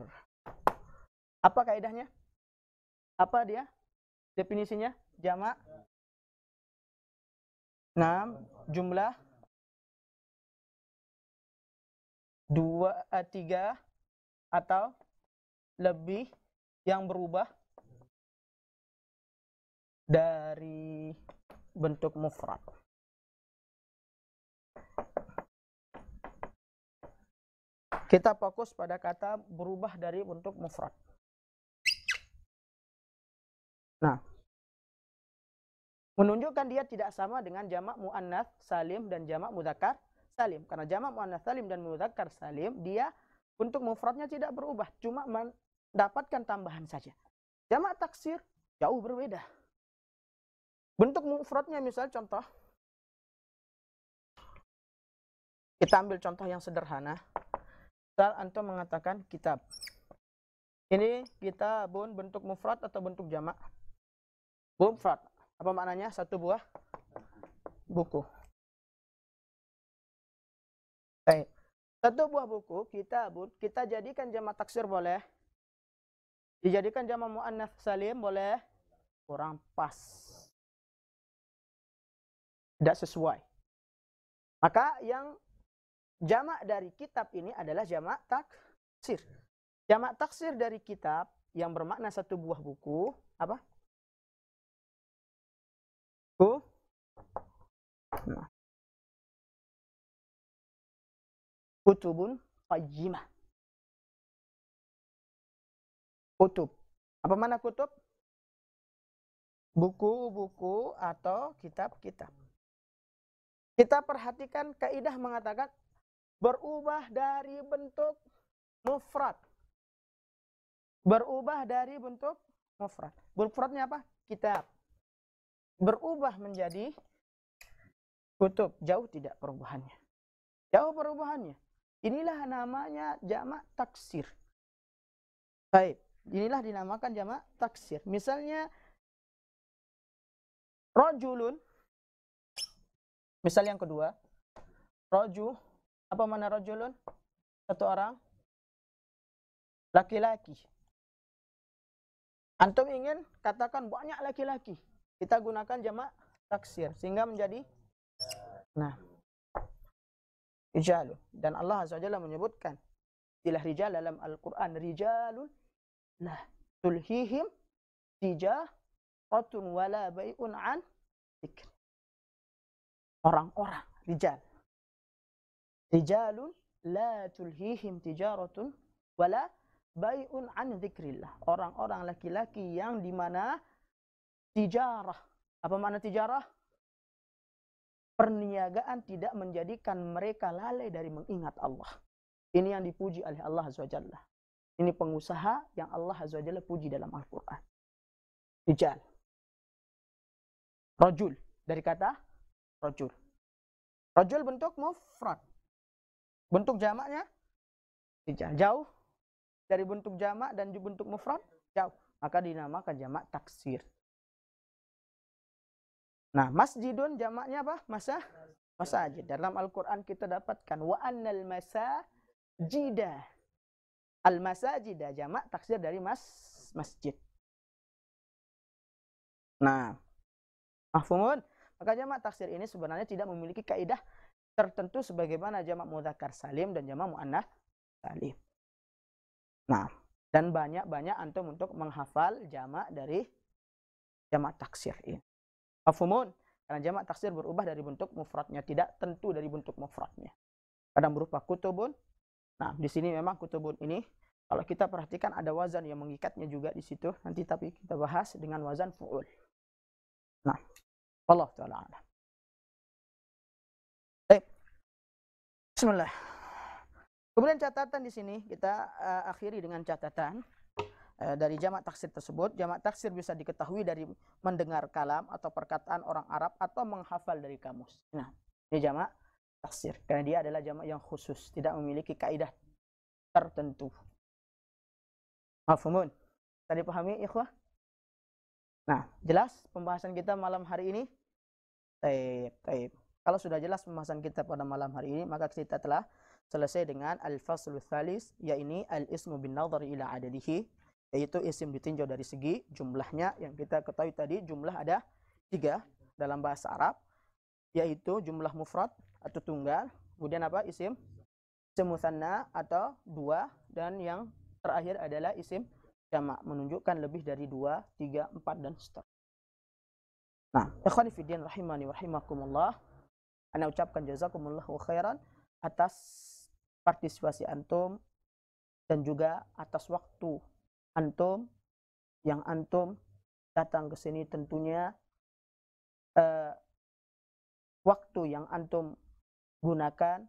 Apa kaidahnya? Apa dia? Definisinya? Jamak 6 jumlah 3 atau lebih yang berubah dari bentuk mufrad. Kita fokus pada kata berubah dari bentuk mufrad. Nah, menunjukkan dia tidak sama dengan jamak muannats salim dan jamak mudzakkar salim. Karena jamak muannats salim dan mudzakkar salim, dia bentuk mufradnya tidak berubah, cuma mendapatkan tambahan saja. Jamak taksir jauh berbeda. Bentuk mufradnya misal contoh, kita ambil contoh yang sederhana. Misal antum mengatakan kitab. Ini kitabun bentuk mufrad atau bentuk jamak? Mufrad. Apa maknanya? Satu buah buku. Baik. Satu buah buku, kitabun, kita jadikan jamak taksir boleh? Dijadikan jamak muannats salim boleh? Kurang pas. Tidak sesuai. Maka yang jamak dari kitab ini adalah jamak taksir. Jamak taksir dari kitab yang bermakna satu buah buku, apa? Nah. Kutubun qayyimah. Kutub. Apa mana kutub? Buku-buku atau kitab-kitab. Kita perhatikan kaidah mengatakan berubah dari bentuk mufrad. Berubah dari bentuk mufrad. Mufradnya apa? Kitab. Berubah menjadi kutub. Jauh tidak perubahannya. Jauh perubahannya. Inilah namanya jamak taksir. Baik. Inilah dinamakan jamak taksir. Misalnya rajulun. Misal yang kedua. Raju. Apa mana rajulun? Satu orang. Laki-laki. Antum ingin katakan banyak laki-laki. Kita gunakan jamak taksir. Sehingga menjadi. Nah. Rijalun. Dan Allah Azza wa Jalla menyebutkan. Istilah rijal dalam Al-Quran. Rijalun. Nah. Tulhihim. Tijaratun wala bay'un an. Dzikr. Orang-orang. Rijal. Rijalun. La tulhihim tijaratun. Wala bay'un an dzikrillah. Orang-orang laki-laki yang dimana tijarah. Apa makna tijarah? Perniagaan tidak menjadikan mereka lalai dari mengingat Allah. Ini yang dipuji oleh Allah Azza wa Jalla. Ini pengusaha yang Allah Azza wa Jalla puji dalam Al-Quran. Rijal. Rajul. Dari kata rajul. Rajul bentuk mufrad. Bentuk jamaknya rijal. Jauh dari bentuk jamak dan bentuk mufrad jauh, maka dinamakan jamak taksir. Nah, masjidun jamaknya apa? Masajid. Dalam Al-Quran kita dapatkan wa annal masajida. Al-masajida jamak taksir dari masjid. Nah, mahfumun. Maka jamak taksir ini sebenarnya tidak memiliki kaidah tertentu sebagaimana jamak mudzakkar salim dan jamak muannats salim. Nah, dan banyak-banyak antum untuk menghafal jamak dari jamak taksir ini. Mafhumun? Karena jamak taksir berubah dari bentuk mufradnya, tidak tentu dari bentuk mufradnya. Kadang berupa kutubun. Nah, di sini memang kutubun ini kalau kita perhatikan ada wazan yang mengikatnya juga di situ. Nanti tapi kita bahas dengan wazan fu'ul. Nah, Allah Ta'ala a'lam. Baik. Bismillah. Kemudian catatan di sini kita akhiri dengan catatan dari jamak taksir tersebut. Jamak taksir bisa diketahui dari mendengar kalam atau perkataan orang Arab atau menghafal dari kamus. Nah, ini jamak taksir karena dia adalah jamak yang khusus, tidak memiliki kaidah tertentu. Mafhumun? Tadi pahami ikhwah? Nah, jelas pembahasan kita malam hari ini? Taib. Kalau sudah jelas pembahasan kita pada malam hari ini, maka kita telah selesai dengan al-faslu tsalis, yaitu al-ismu bin nadhari ila adadihi, yaitu isim ditinjau dari segi jumlahnya. Yang kita ketahui tadi jumlah ada 3 dalam bahasa Arab, yaitu jumlah mufrad atau tunggal, kemudian apa? Isim isim musanna atau dua, dan yang terakhir adalah isim jamak, menunjukkan lebih dari 2, 3, 4 dan seterusnya. Nah, ikhwani fiddin rahimani wa rahimakumullah, ana ucapkan jazakumullahu khairan atas partisipasi antum dan juga atas waktu antum yang antum datang ke sini. Tentunya waktu yang antum gunakan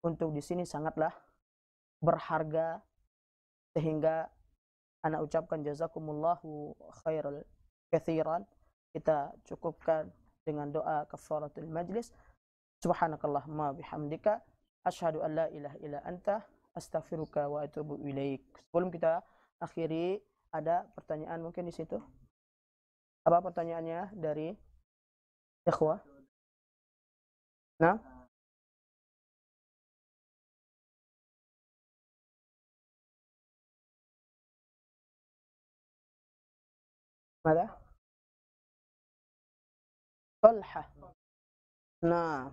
untuk di sini sangatlah berharga, sehingga ana ucapkan jazakumullahu khairal katsiran. Kita cukupkan dengan doa kafaratul majlis. Subhanakallahumma bihamdika asyhadu an la ilaha illa anta astaghfiruka wa atubu ilaik. Sebelum kita akhiri, ada pertanyaan mungkin di situ? Apa pertanyaannya dari ikhwah? Nah, mana? Talhah. Nah,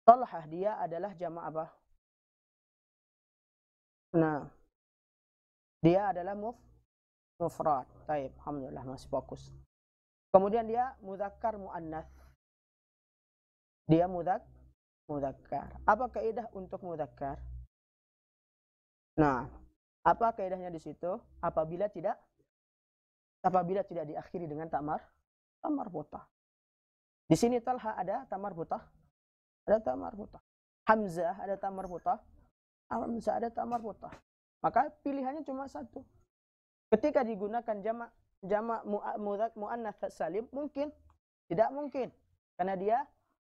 Talhah dia adalah jamak apa? Nah, dia adalah mufrad. Taib, alhamdulillah masih fokus. Kemudian dia mudzakkar muannats. Dia mudzakkar. Apa kaidah untuk mudzakkar? Nah, apa kaidahnya di situ? Apabila tidak diakhiri dengan tamar butah. Di sini Talha ada tamar butah. Ada tamar butah. Hamzah ada tamar butah. Hamzah ada tamar butah. Maka pilihannya cuma satu. Ketika digunakan jamak muannats salim, mungkin, tidak mungkin, karena dia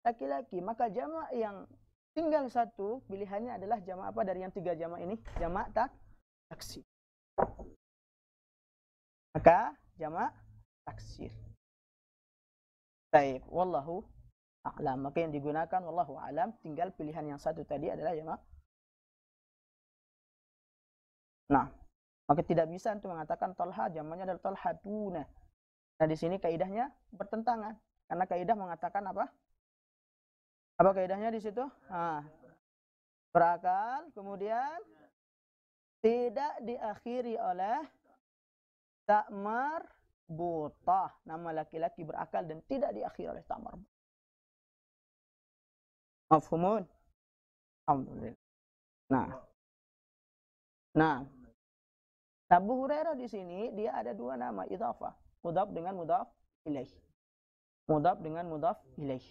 laki-laki. Maka jamak yang tinggal satu pilihannya adalah jamak apa dari yang 3 jamak ini? Jamak taksir. Maka jamak taksir. Baik, wallahu a'lam. Maka yang digunakan wallahu a'lam, tinggal pilihan yang satu tadi adalah jamak. Nah, maka tidak bisa untuk mengatakan Talha jamaknya adalah Talhatuna. Nah, di sini kaidahnya bertentangan, karena kaidah mengatakan apa? Apa kaidahnya di situ? Nah, berakal, kemudian tidak diakhiri oleh ta'mar butah. Nama laki-laki berakal dan tidak diakhiri oleh ta'mar butah. Mafhumun? Alhamdulillah. Nah, Abu Hurairah di sini dia ada 2 nama idhafah, mudhaf dengan mudhaf ilaih. Mudhaf dengan mudhaf ilaih.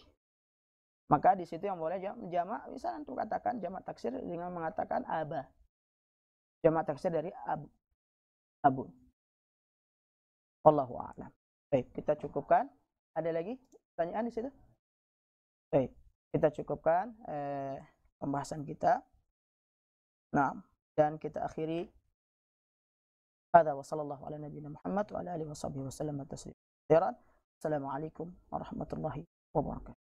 Maka di situ yang boleh jamak, misalnya untuk katakan jamak taksir dengan mengatakan aba. Jamak taksir dari abu. Wallahu a'lam. Baik, kita cukupkan. Ada lagi pertanyaan di situ? Baik, kita cukupkan pembahasan kita. Nah, dan kita akhiri. Hadza wa sallallahu ala nabiyyina Muhammad wa ala alihi washabbihi wasallam taslima katsiran. Assalamualaikum warahmatullahi wabarakatuh.